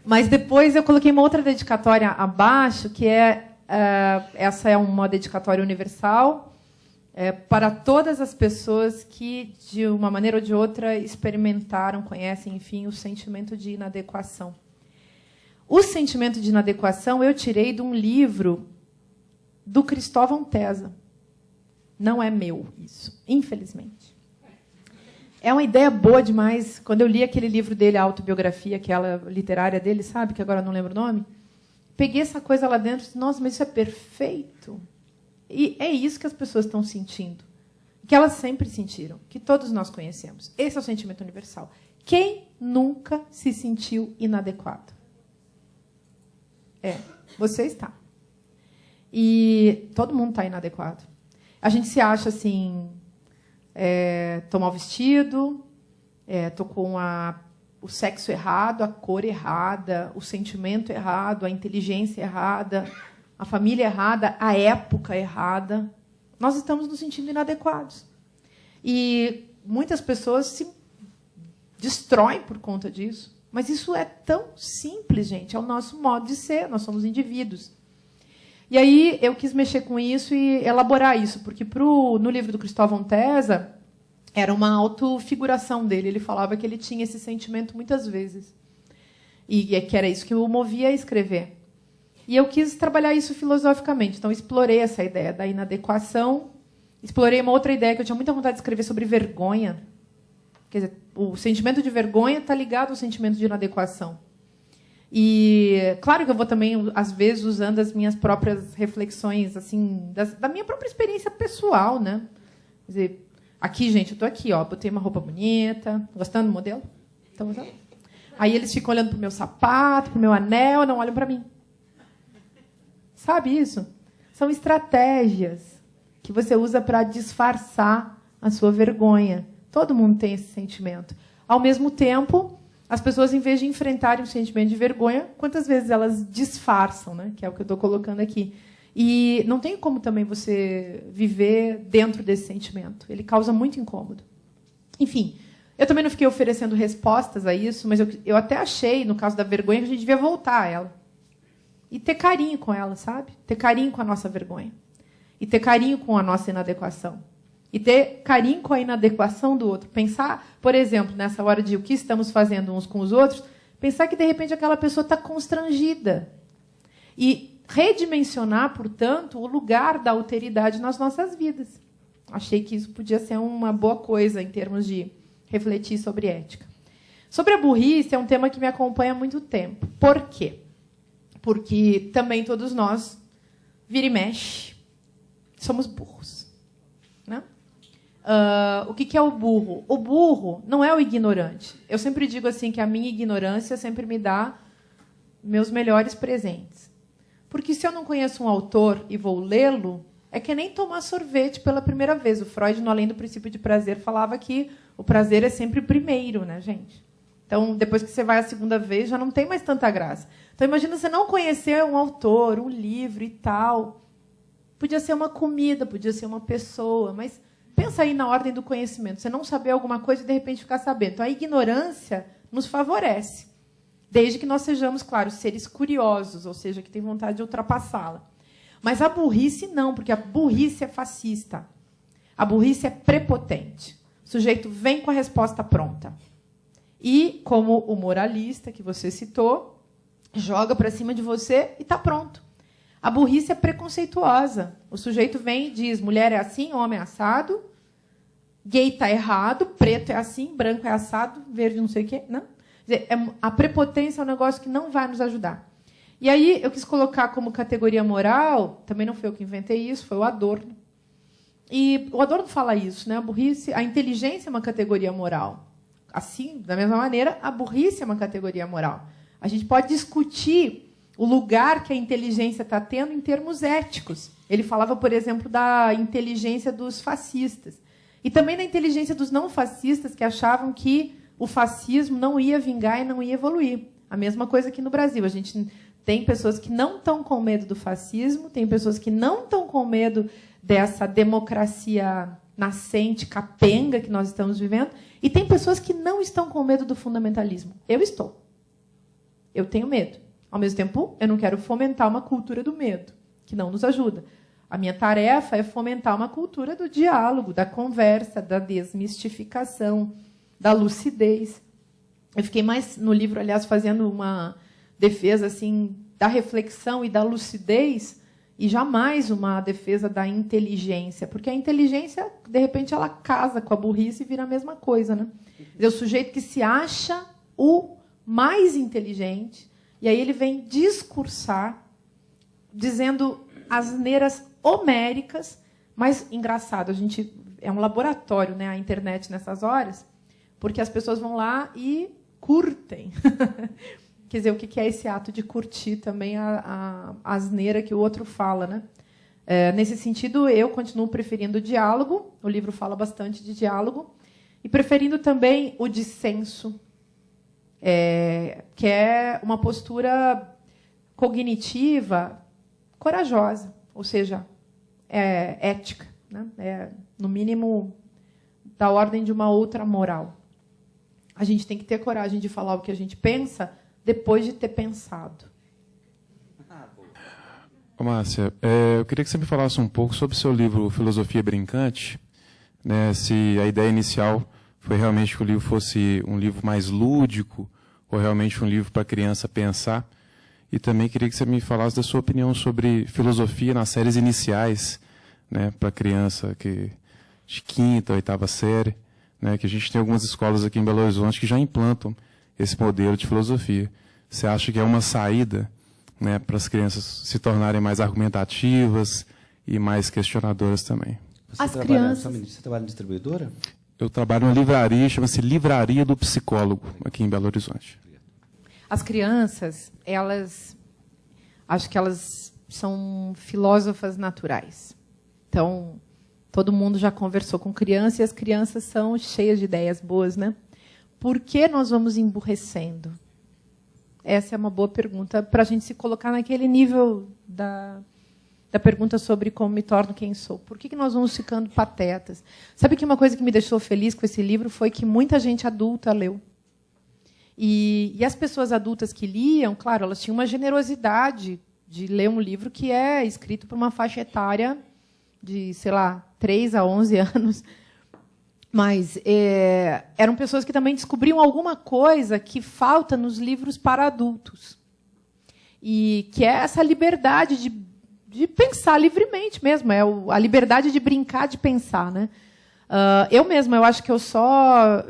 mas depois eu coloquei uma outra dedicatória abaixo, que essa é uma dedicatória universal para todas as pessoas que, de uma maneira ou de outra, experimentaram, conhecem, enfim, o sentimento de inadequação. O sentimento de inadequação eu tirei de um livro do Cristóvão Tesa. Não é meu isso, infelizmente. É uma ideia boa demais. Quando eu li aquele livro dele, a autobiografia, aquela literária dele, sabe, que agora eu não lembro o nome, peguei essa coisa lá dentro e disse, nossa, mas isso é perfeito. E é isso que as pessoas estão sentindo, que elas sempre sentiram, que todos nós conhecemos. Esse é o sentimento universal. Quem nunca se sentiu inadequado? Você está. E todo mundo está inadequado. A gente se acha assim, tô mal vestido, tô com o sexo errado, a cor errada, o sentimento errado, a inteligência errada, a família errada, a época errada. Nós estamos nos sentindo inadequados. E muitas pessoas se destroem por conta disso. Mas isso é tão simples, gente. É o nosso modo de ser. Nós somos indivíduos. E aí eu quis mexer com isso e elaborar isso, porque no livro do Cristóvão Tesa era uma autofiguração dele. Ele falava que ele tinha esse sentimento muitas vezes. E que era isso que o movia a escrever. E eu quis trabalhar isso filosoficamente. Então, explorei essa ideia da inadequação. Explorei uma outra ideia que eu tinha muita vontade de escrever sobre vergonha. Quer dizer, o sentimento de vergonha está ligado ao sentimento de inadequação. E, claro que eu vou também, às vezes, usando as minhas próprias reflexões, assim, da minha própria experiência pessoal, né? Quer dizer, aqui, gente, eu estou aqui, ó, botei uma roupa bonita. Gostando do modelo? Estão gostando? Aí eles ficam olhando para o meu sapato, para o meu anel, não olham para mim. Sabe isso? São estratégias que você usa para disfarçar a sua vergonha. Todo mundo tem esse sentimento. Ao mesmo tempo, as pessoas, em vez de enfrentarem o sentimento de vergonha, quantas vezes elas disfarçam, né? Que é o que eu estou colocando aqui. E não tem como também você viver dentro desse sentimento. Ele causa muito incômodo. Enfim, eu também não fiquei oferecendo respostas a isso, mas eu até achei, no caso da vergonha, que a gente devia voltar a ela. E ter carinho com ela, sabe? Ter carinho com a nossa vergonha. E ter carinho com a nossa inadequação. E ter carinho com a inadequação do outro. Pensar, por exemplo, nessa hora de o que estamos fazendo uns com os outros, pensar que, de repente, aquela pessoa está constrangida. E redimensionar, portanto, o lugar da alteridade nas nossas vidas. Achei que isso podia ser uma boa coisa em termos de refletir sobre ética. Sobre a burrice, é um tema que me acompanha há muito tempo. Por quê? Porque também todos nós, vira e mexe, somos burros. Né? O que é o burro? O burro não é o ignorante. Eu sempre digo assim que a minha ignorância sempre me dá meus melhores presentes. Porque se eu não conheço um autor e vou lê-lo, é que nem tomar sorvete pela primeira vez. O Freud, no Além do Princípio de Prazer, falava que o prazer é sempre o primeiro, né, gente? Então, depois que você vai a segunda vez, já não tem mais tanta graça. Então, imagina você não conhecer um autor, um livro e tal. Podia ser uma comida, podia ser uma pessoa, mas pensa aí na ordem do conhecimento. Você não saber alguma coisa e, de repente, ficar sabendo. Então, a ignorância nos favorece, desde que nós sejamos, claro, seres curiosos, ou seja, que têm vontade de ultrapassá-la. Mas a burrice não, porque a burrice é fascista. A burrice é prepotente. O sujeito vem com a resposta pronta. E, como o moralista que você citou, joga para cima de você e está pronto. A burrice é preconceituosa. O sujeito vem e diz, mulher é assim, homem é assado, gay está errado, preto é assim, branco é assado, verde não sei o quê. Não? Quer dizer, a prepotência é um negócio que não vai nos ajudar. E aí eu quis colocar como categoria moral, também não foi eu que inventei isso, foi o Adorno. E o Adorno fala isso, né? A burrice, a inteligência é uma categoria moral. Assim, da mesma maneira, a burrice é uma categoria moral. A gente pode discutir o lugar que a inteligência está tendo em termos éticos. Ele falava, por exemplo, da inteligência dos fascistas. E também da inteligência dos não fascistas, que achavam que o fascismo não ia vingar e não ia evoluir. A mesma coisa aqui no Brasil. A gente tem pessoas que não estão com medo do fascismo, tem pessoas que não estão com medo dessa democracia nascente, capenga que nós estamos vivendo, e tem pessoas que não estão com medo do fundamentalismo. Eu estou. Eu tenho medo. Ao mesmo tempo, eu não quero fomentar uma cultura do medo, que não nos ajuda. A minha tarefa é fomentar uma cultura do diálogo, da conversa, da desmistificação, da lucidez. Eu fiquei mais no livro, aliás, fazendo uma defesa assim da reflexão e da lucidez, e jamais uma defesa da inteligência, porque a inteligência, de repente, ela casa com a burrice e vira a mesma coisa, né? É o sujeito que se acha o mais inteligente, e aí ele vem discursar, dizendo asneiras homéricas, mas engraçado, a gente é um laboratório, né, a internet nessas horas, porque as pessoas vão lá e curtem. quer dizer, o que é esse ato de curtir também a asneira que o outro fala, né? Nesse sentido, eu continuo preferindo o diálogo, o livro fala bastante de diálogo, e preferindo também o dissenso, que é uma postura cognitiva corajosa, ou seja, ética, né? No mínimo, da ordem de uma outra moral. A gente tem que ter coragem de falar o que a gente pensa depois de ter pensado. Márcia, eu queria que você me falasse um pouco sobre o seu livro Filosofia Brincante, né, se a ideia inicial foi realmente que o livro fosse um livro mais lúdico ou realmente um livro para a criança pensar. E também queria que você me falasse da sua opinião sobre filosofia nas séries iniciais, né, para criança de 5ª, 8ª série, né, que a gente tem algumas escolas aqui em Belo Horizonte que já implantam esse modelo de filosofia. Você acha que é uma saída, né, para as crianças se tornarem mais argumentativas e mais questionadoras também? Você trabalha em distribuidora? Eu trabalho numa livraria, chama-se Livraria do Psicólogo, aqui em Belo Horizonte. As crianças, acho que elas são filósofas naturais. Então, todo mundo já conversou com criança e as crianças são cheias de ideias boas, né? Por que nós vamos emburrecendo? Essa é uma boa pergunta para a gente se colocar naquele nível da pergunta sobre como me torno quem sou. Por que nós vamos ficando patetas? Sabe que uma coisa que me deixou feliz com esse livro foi que muita gente adulta leu. E as pessoas adultas que liam, claro, elas tinham uma generosidade de ler um livro que é escrito por uma faixa etária de, 3 a 11 anos. Mas eram pessoas que também descobriam alguma coisa que falta nos livros para adultos. E que é essa liberdade de pensar livremente mesmo, a liberdade de brincar de pensar, né? Eu acho que eu só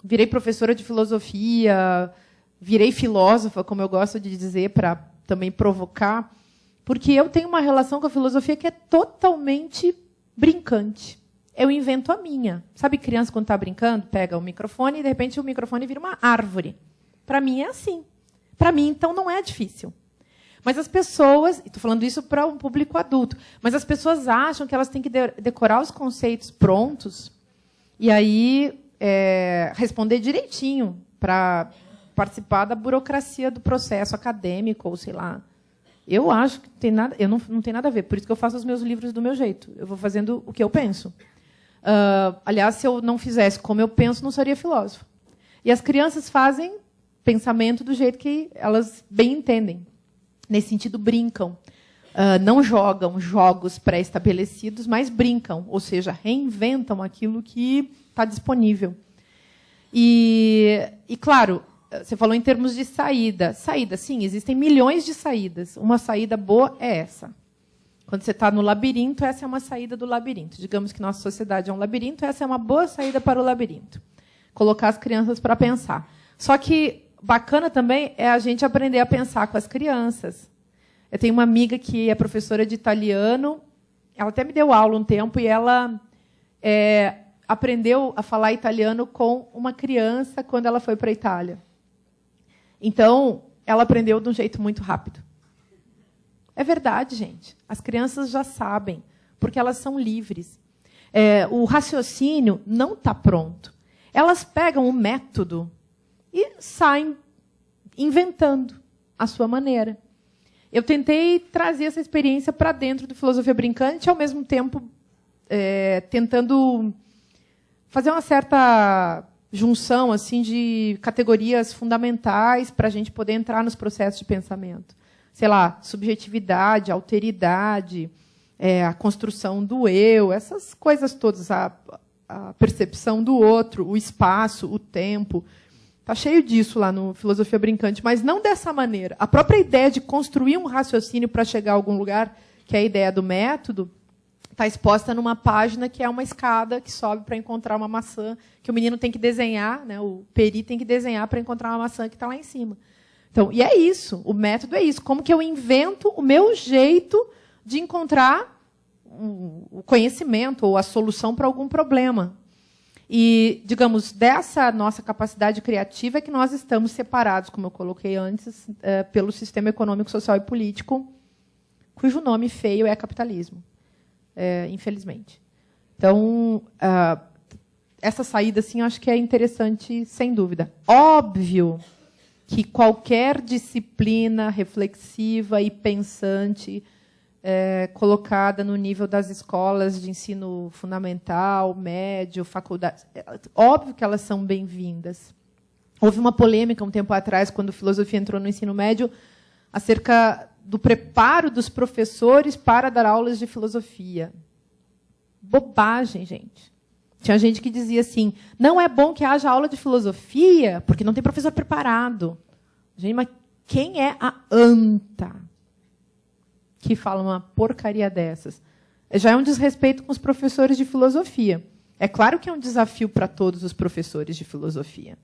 virei professora de filosofia, virei filósofa, como eu gosto de dizer, para também provocar, porque eu tenho uma relação com a filosofia que é totalmente brincante. Eu invento a minha. Sabe, criança, quando está brincando, pega o microfone e, de repente, o microfone vira uma árvore. Para mim, é assim. Para mim, então, não é difícil. Mas as pessoas... Estou falando isso para um público adulto. Mas as pessoas acham que elas têm que decorar os conceitos prontos e aí responder direitinho para participar da burocracia do processo acadêmico, ou sei lá. Eu acho que não tem nada a ver. Por isso que eu faço os meus livros do meu jeito. Eu vou fazendo o que eu penso. Aliás, se eu não fizesse como eu penso, não seria filósofo. E as crianças fazem pensamento do jeito que elas bem entendem. Nesse sentido, brincam. Não jogam jogos pré-estabelecidos, mas brincam. Ou seja, reinventam aquilo que está disponível. E, claro, você falou em termos de saída. Saída, sim, existem milhões de saídas. Uma saída boa é essa. Quando você está no labirinto, essa é uma saída do labirinto. Digamos que nossa sociedade é um labirinto, essa é uma boa saída para o labirinto. Colocar as crianças para pensar. Só que bacana também é a gente aprender a pensar com as crianças. Eu tenho uma amiga que é professora de italiano, ela até me deu aula um tempo, e ela aprendeu a falar italiano com uma criança quando ela foi para a Itália. Então, ela aprendeu de um jeito muito rápido. É verdade, gente. As crianças já sabem, porque elas são livres. O raciocínio não está pronto. Elas pegam o método e saem inventando a sua maneira. Eu tentei trazer essa experiência para dentro do Filosofia Brincante, ao mesmo tempo tentando fazer uma certa junção assim de categorias fundamentais para a gente poder entrar nos processos de pensamento. Sei lá, subjetividade, alteridade, a construção do eu, essas coisas todas, a percepção do outro, o espaço, o tempo. Está cheio disso lá no Filosofia Brincante, mas não dessa maneira. A própria ideia de construir um raciocínio para chegar a algum lugar, que é a ideia do método, está exposta numa página que é uma escada que sobe para encontrar uma maçã, que o menino tem que desenhar, né, o peri tem que desenhar para encontrar uma maçã que está lá em cima. Então, e é isso, o método é isso. Como que eu invento o meu jeito de encontrar o conhecimento ou a solução para algum problema. E, digamos, dessa nossa capacidade criativa é que nós estamos separados, como eu coloquei antes, pelo sistema econômico, social e político, cujo nome feio é capitalismo, infelizmente. Então, essa saída, assim, eu acho que é interessante, sem dúvida. Óbvio que qualquer disciplina reflexiva e pensante colocada no nível das escolas de ensino fundamental, médio, faculdade. Óbvio que elas são bem-vindas. Houve uma polêmica um tempo atrás, quando a filosofia entrou no ensino médio, acerca do preparo dos professores para dar aulas de filosofia. Bobagem, gente. Tinha gente que dizia assim, não é bom que haja aula de filosofia, porque não tem professor preparado. Gente, mas quem é a anta que fala uma porcaria dessas? Já é um desrespeito com os professores de filosofia. É claro que é um desafio para todos os professores de filosofia.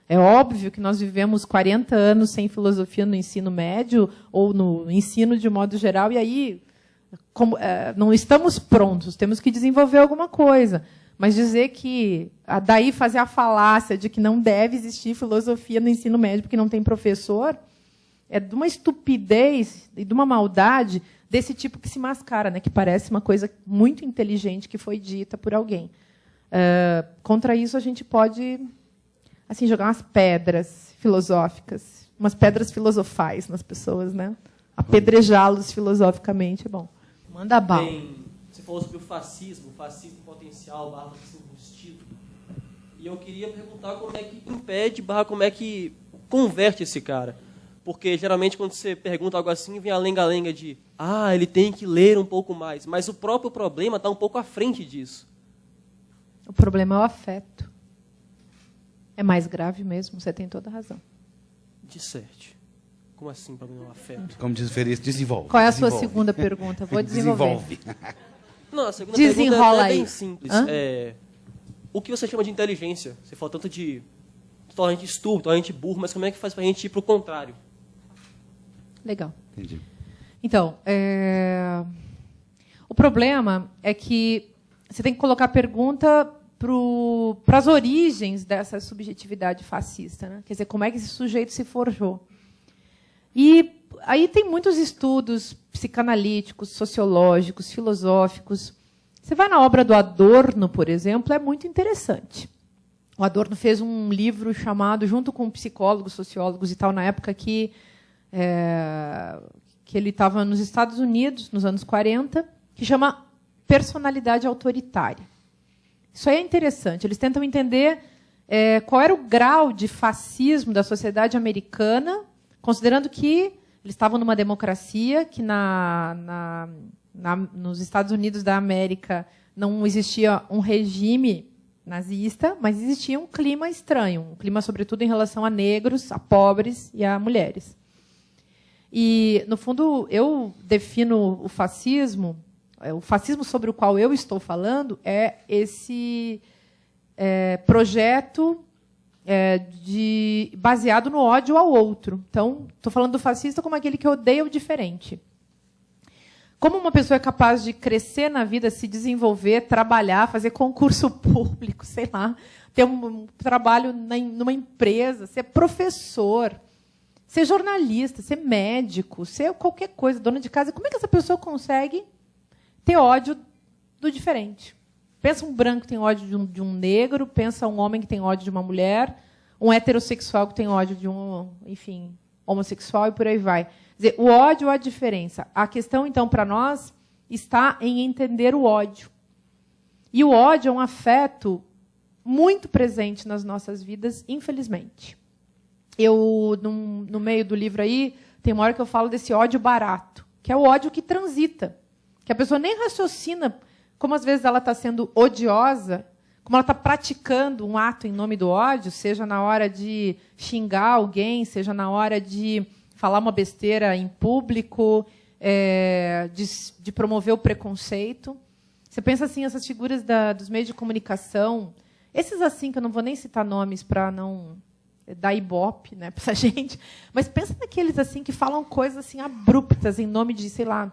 É óbvio que nós vivemos 40 anos sem filosofia no ensino médio ou no ensino de modo geral, e aí não estamos prontos, temos que desenvolver alguma coisa. Mas dizer que, daí fazer a falácia de que não deve existir filosofia no ensino médio porque não tem professor, é de uma estupidez e de uma maldade desse tipo que se mascara, né? Que parece uma coisa muito inteligente que foi dita por alguém. Contra isso, a gente pode assim, jogar umas pedras filosóficas, umas pedras filosofais nas pessoas, né? Apedrejá-los filosoficamente é bom. Manda bala. Você falou sobre o fascismo potencial, fascismo combustível. E eu queria perguntar como é que impede, como é que converte esse cara. Porque, geralmente, quando você pergunta algo assim, vem a lenga-lenga de ele tem que ler um pouco mais. Mas o próprio problema está um pouco à frente disso. O problema é o afeto. É mais grave mesmo, você tem toda a razão. Disserte. Como assim, problema é o afeto? Como diz o Ferista, desenvolve. Qual é a sua segunda pergunta? Vou desenvolver. Desenvolve. Não, a segunda Desenrola pergunta é bem aí. simples. O que você chama de inteligência? Você fala tanto de torna a gente estúpido, torna a gente burro, mas como é que faz para a gente ir para o contrário? Legal. Entendi. Então, o problema é que você tem que colocar a pergunta para as origens dessa subjetividade fascista, né? Quer dizer, como é que esse sujeito se forjou. E aí tem muitos estudos psicanalíticos, sociológicos, filosóficos. Você vai na obra do Adorno, por exemplo, é muito interessante. O Adorno fez um livro chamado, junto com psicólogos, sociólogos e tal, na época que ele estava nos Estados Unidos, nos anos 40, que chama Personalidade Autoritária. Isso aí é interessante. Eles tentam entender qual era o grau de fascismo da sociedade americana, considerando que eles estavam numa democracia, que nos Estados Unidos da América não existia um regime nazista, mas existia um clima estranho, um clima, sobretudo, em relação a negros, a pobres e a mulheres. E, no fundo, eu defino o fascismo sobre o qual eu estou falando é esse projeto baseado no ódio ao outro. Então, estou falando do fascista como aquele que odeia o diferente. Como uma pessoa é capaz de crescer na vida, se desenvolver, trabalhar, fazer concurso público, sei lá, ter um trabalho numa empresa, ser professor, ser jornalista, ser médico, ser qualquer coisa, dona de casa. Como é que essa pessoa consegue ter ódio do diferente? Pensa um branco que tem ódio de um negro, pensa um homem que tem ódio de uma mulher, um heterossexual que tem ódio de homossexual e por aí vai. Quer dizer, o ódio é a diferença. A questão, então, para nós, está em entender o ódio. E o ódio é um afeto muito presente nas nossas vidas, infelizmente. No meio do livro aí, tem uma hora que eu falo desse ódio barato, que é o ódio que transita, que a pessoa nem raciocina como, às vezes, ela está sendo odiosa, como ela está praticando um ato em nome do ódio, seja na hora de xingar alguém, seja na hora de falar uma besteira em público, de promover o preconceito. Você pensa assim, essas figuras dos meios de comunicação, esses assim, que eu não vou nem citar nomes para não dar ibope, né, para essa gente, mas pensa naqueles assim que falam coisas assim abruptas em nome de, sei lá,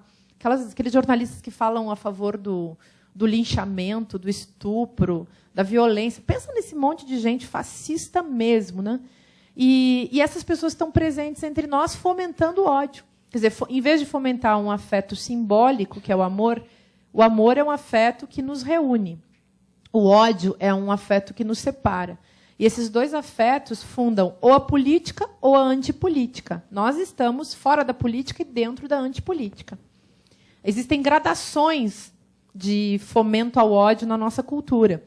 aqueles jornalistas que falam a favor do do linchamento, do estupro, da violência. Pensa nesse monte de gente fascista mesmo, né? E essas pessoas estão presentes entre nós fomentando o ódio. Quer dizer, em vez de fomentar um afeto simbólico, que é o amor é um afeto que nos reúne. O ódio é um afeto que nos separa. E esses dois afetos fundam ou a política ou a antipolítica. Nós estamos fora da política e dentro da antipolítica. Existem gradações de fomento ao ódio na nossa cultura.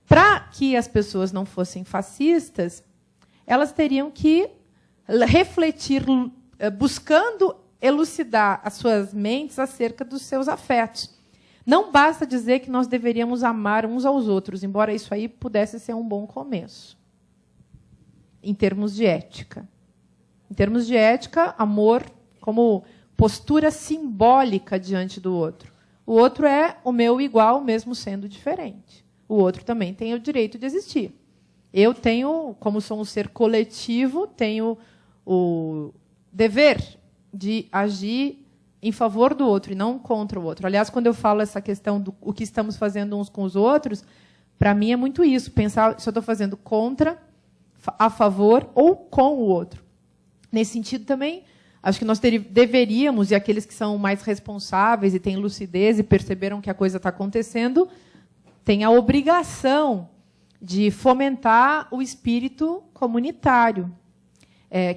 Para que as pessoas não fossem fascistas, elas teriam que refletir, buscando elucidar as suas mentes acerca dos seus afetos. Não basta dizer que nós deveríamos amar uns aos outros, embora isso aí pudesse ser um bom começo, em termos de ética. Em termos de ética, amor como postura simbólica diante do outro. O outro é o meu igual, mesmo sendo diferente. O outro também tem o direito de existir. Eu tenho, como sou um ser coletivo, tenho o dever de agir em favor do outro e não contra o outro. Aliás, quando eu falo essa questão do o que estamos fazendo uns com os outros, para mim é muito isso, pensar se eu estou fazendo contra, a favor ou com o outro. Nesse sentido também, acho que nós deveríamos, e aqueles que são mais responsáveis e têm lucidez e perceberam que a coisa está acontecendo, têm a obrigação de fomentar o espírito comunitário,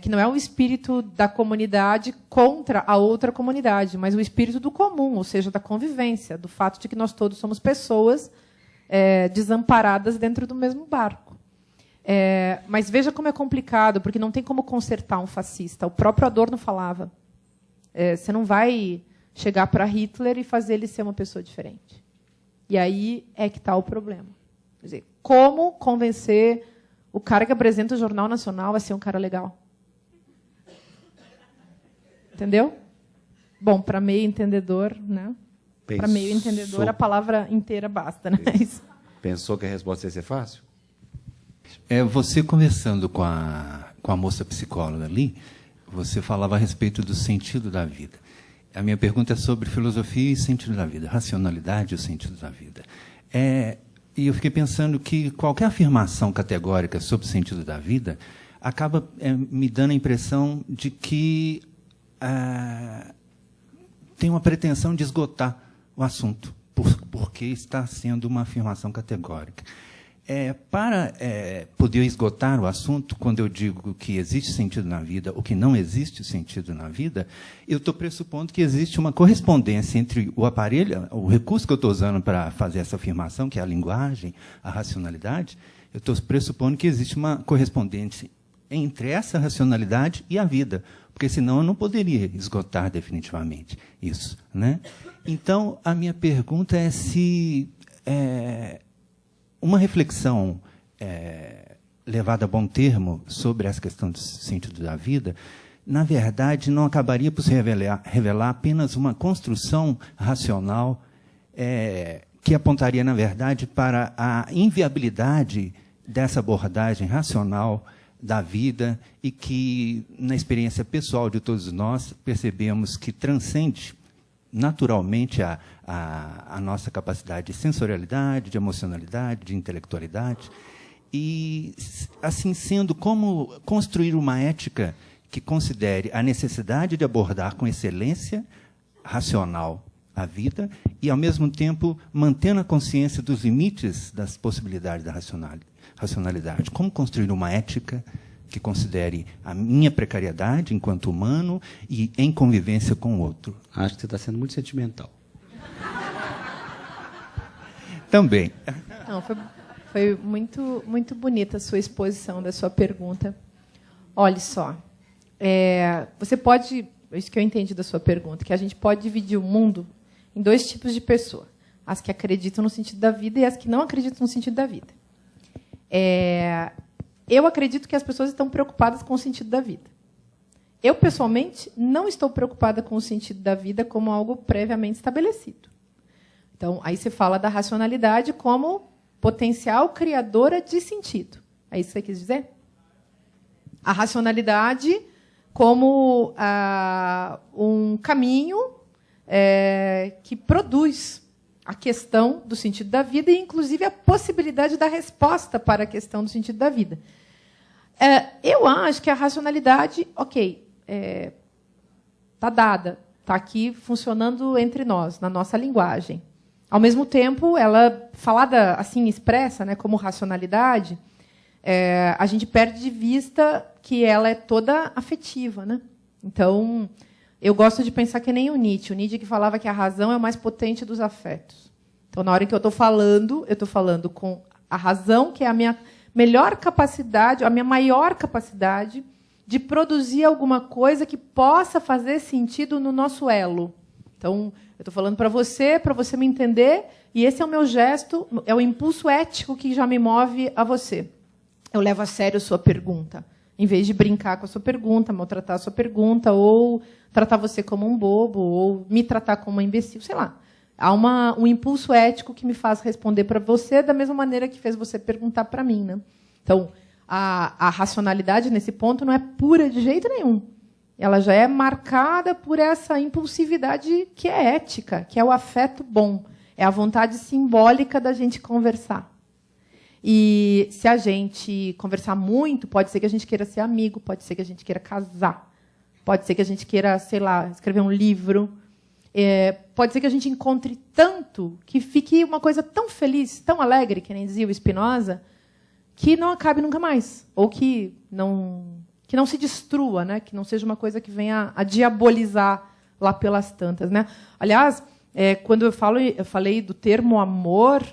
que não é o espírito da comunidade contra a outra comunidade, mas o espírito do comum, ou seja, da convivência, do fato de que nós todos somos pessoas desamparadas dentro do mesmo barco. Mas veja como é complicado, porque não tem como consertar um fascista. O próprio Adorno falava. Você não vai chegar para Hitler e fazer ele ser uma pessoa diferente. E aí é que está o problema. Quer dizer, como convencer o cara que apresenta o Jornal Nacional a ser um cara legal? Entendeu? Bom, para meio entendedor, né? Para meio entendedor, a palavra inteira basta, né? Pensou que a resposta ia ser fácil? Você conversando com a moça psicóloga ali, você falava a respeito do sentido da vida. A minha pergunta é sobre filosofia e sentido da vida, racionalidade e o sentido da vida. E eu fiquei pensando que qualquer afirmação categórica sobre o sentido da vida acaba me dando a impressão de que tem uma pretensão de esgotar o assunto, porque está sendo uma afirmação categórica. Para poder esgotar o assunto, quando eu digo que existe sentido na vida ou que não existe sentido na vida, eu estou pressupondo que existe uma correspondência entre o aparelho, o recurso que eu estou usando para fazer essa afirmação, que é a linguagem, a racionalidade, eu estou pressupondo que existe uma correspondência entre essa racionalidade e a vida, porque senão eu não poderia esgotar definitivamente isso, né? Então, a minha pergunta é se uma reflexão levada a bom termo sobre essa questão do sentido da vida, na verdade, não acabaria por se revelar apenas uma construção racional que apontaria, na verdade, para a inviabilidade dessa abordagem racional da vida e que, na experiência pessoal de todos nós, percebemos que transcende naturalmente a nossa capacidade de sensorialidade, de emocionalidade, de intelectualidade. E, assim sendo, como construir uma ética que considere a necessidade de abordar com excelência racional a vida e, ao mesmo tempo, mantendo a consciência dos limites das possibilidades da racionalidade. Como construir uma ética que considere a minha precariedade enquanto humano e em convivência com o outro? Acho que você está sendo muito sentimental. Também. Não, foi muito, muito bonita a sua exposição da sua pergunta. Olha só, você pode, isso que eu entendi da sua pergunta, que a gente pode dividir o mundo em dois tipos de pessoa: as que acreditam no sentido da vida e as que não acreditam no sentido da vida. Eu acredito que as pessoas estão preocupadas com o sentido da vida. Eu, pessoalmente, não estou preocupada com o sentido da vida como algo previamente estabelecido. Então, aí você fala da racionalidade como potencial criadora de sentido. É isso que você quis dizer? A racionalidade como um caminho que produz a questão do sentido da vida e, inclusive, a possibilidade da resposta para a questão do sentido da vida. Eu acho que a racionalidade, ok, está dada, está aqui funcionando entre nós, na nossa linguagem. Ao mesmo tempo, ela, falada assim, expressa, né, como racionalidade, a gente perde de vista que ela é toda afetiva, né? Então, eu gosto de pensar que nem o Nietzsche que falava que a razão é o mais potente dos afetos. Então, na hora em que eu estou falando com a razão, que é a minha melhor capacidade, a minha maior capacidade de produzir alguma coisa que possa fazer sentido no nosso elo. Então, eu estou falando para você me entender, e esse é o meu gesto, é o impulso ético que já me move a você. Eu levo a sério a sua pergunta, em vez de brincar com a sua pergunta, maltratar a sua pergunta, ou tratar você como um bobo, ou me tratar como uma imbecil, sei lá. Há um impulso ético que me faz responder para você da mesma maneira que fez você perguntar para mim, né? Então, a racionalidade, nesse ponto, não é pura de jeito nenhum. Ela já é marcada por essa impulsividade que é ética, que é o afeto bom. É a vontade simbólica da gente conversar. E se a gente conversar muito, pode ser que a gente queira ser amigo, pode ser que a gente queira casar, pode ser que a gente queira, sei lá, escrever um livro. Pode ser que a gente encontre tanto que fique uma coisa tão feliz, tão alegre, que nem dizia o Spinoza, que não acabe nunca mais. Ou que não se destrua, né? Que não seja uma coisa que venha a diabolizar lá pelas tantas, né? Aliás, quando eu falei do termo amor,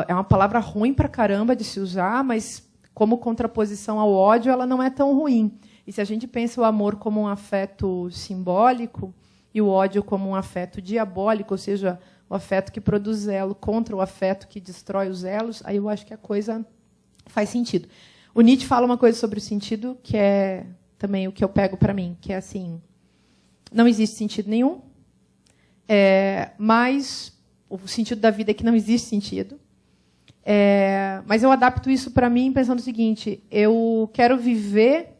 é uma palavra ruim pra caramba de se usar, mas como contraposição ao ódio, ela não é tão ruim. E se a gente pensa o amor como um afeto simbólico e o ódio como um afeto diabólico, ou seja, o afeto que produz elo contra o afeto que destrói os elos, aí eu acho que a coisa faz sentido. O Nietzsche fala uma coisa sobre o sentido, que é também o que eu pego para mim, que é assim, não existe sentido nenhum, mas o sentido da vida é que não existe sentido. Mas eu adapto isso para mim pensando o seguinte, eu quero viver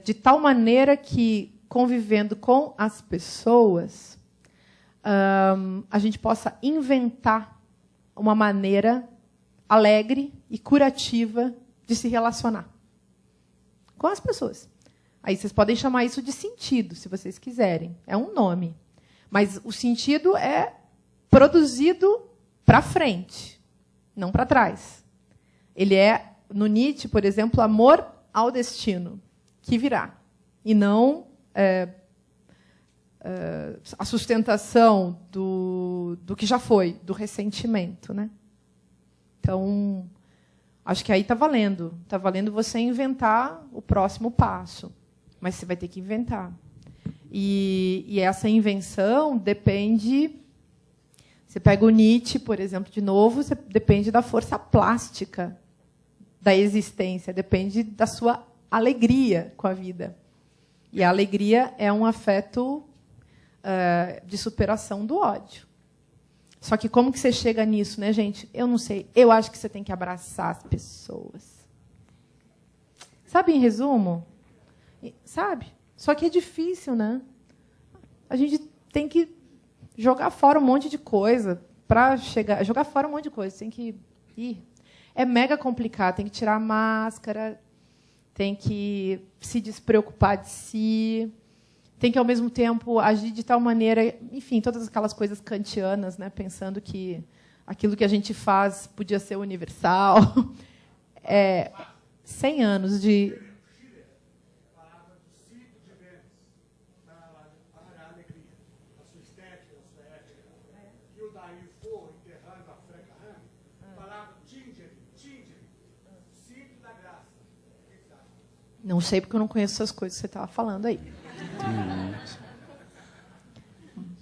de tal maneira que, convivendo com as pessoas, a gente possa inventar uma maneira alegre e curativa de se relacionar com as pessoas. Aí vocês podem chamar isso de sentido, se vocês quiserem. É um nome. Mas o sentido é produzido para frente, não para trás. Ele é, no Nietzsche, por exemplo, amor ao destino, que virá. E não a sustentação do que já foi, do ressentimento, né? Então, acho que aí está valendo. Está valendo você inventar o próximo passo. Mas você vai ter que inventar. E essa invenção depende... Você pega o Nietzsche, por exemplo, de novo, depende da força plástica da existência, depende da sua alegria com a vida. E a alegria é um afeto de superação do ódio. Só que como que você chega nisso, né, gente? Eu não sei. Eu acho que você tem que abraçar as pessoas. Sabe, em resumo? Sabe? Só que é difícil, né? A gente tem que jogar fora um monte de coisa para chegar... Jogar fora um monte de coisa. Tem que ir. É mega complicado. Tem que tirar a máscara, tem que se despreocupar de si, tem que, ao mesmo tempo, agir de tal maneira... Enfim, todas aquelas coisas kantianas, né? Pensando que aquilo que a gente faz podia ser universal. 100 anos de... Não sei, porque eu não conheço essas coisas que você estava falando aí.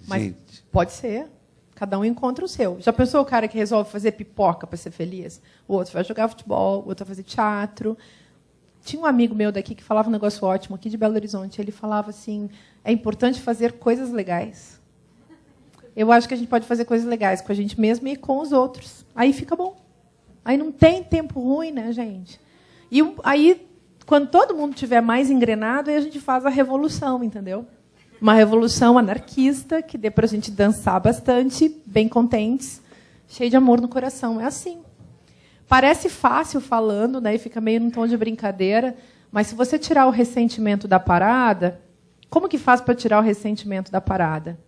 Mas pode ser. Cada um encontra o seu. Já pensou o cara que resolve fazer pipoca para ser feliz? O outro vai jogar futebol, o outro vai fazer teatro. Tinha um amigo meu daqui que falava um negócio ótimo, aqui de Belo Horizonte. Ele falava assim, é importante fazer coisas legais. Eu acho que a gente pode fazer coisas legais com a gente mesmo e com os outros. Aí fica bom. Aí não tem tempo ruim, né, gente? E aí... Quando todo mundo estiver mais engrenado, aí a gente faz a revolução, entendeu? Uma revolução anarquista que dê para a gente dançar bastante, bem contentes, cheio de amor no coração. É assim. Parece fácil falando, né, e fica meio num tom de brincadeira, mas se você tirar o ressentimento da parada, como que faz para tirar o ressentimento da parada?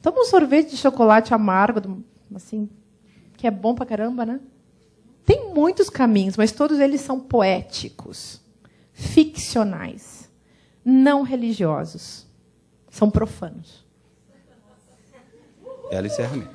Toma um sorvete de chocolate amargo, assim, que é bom pra caramba, né? Tem muitos caminhos, mas todos eles são poéticos, ficcionais, não religiosos. São profanos. Ela encerra mesmo.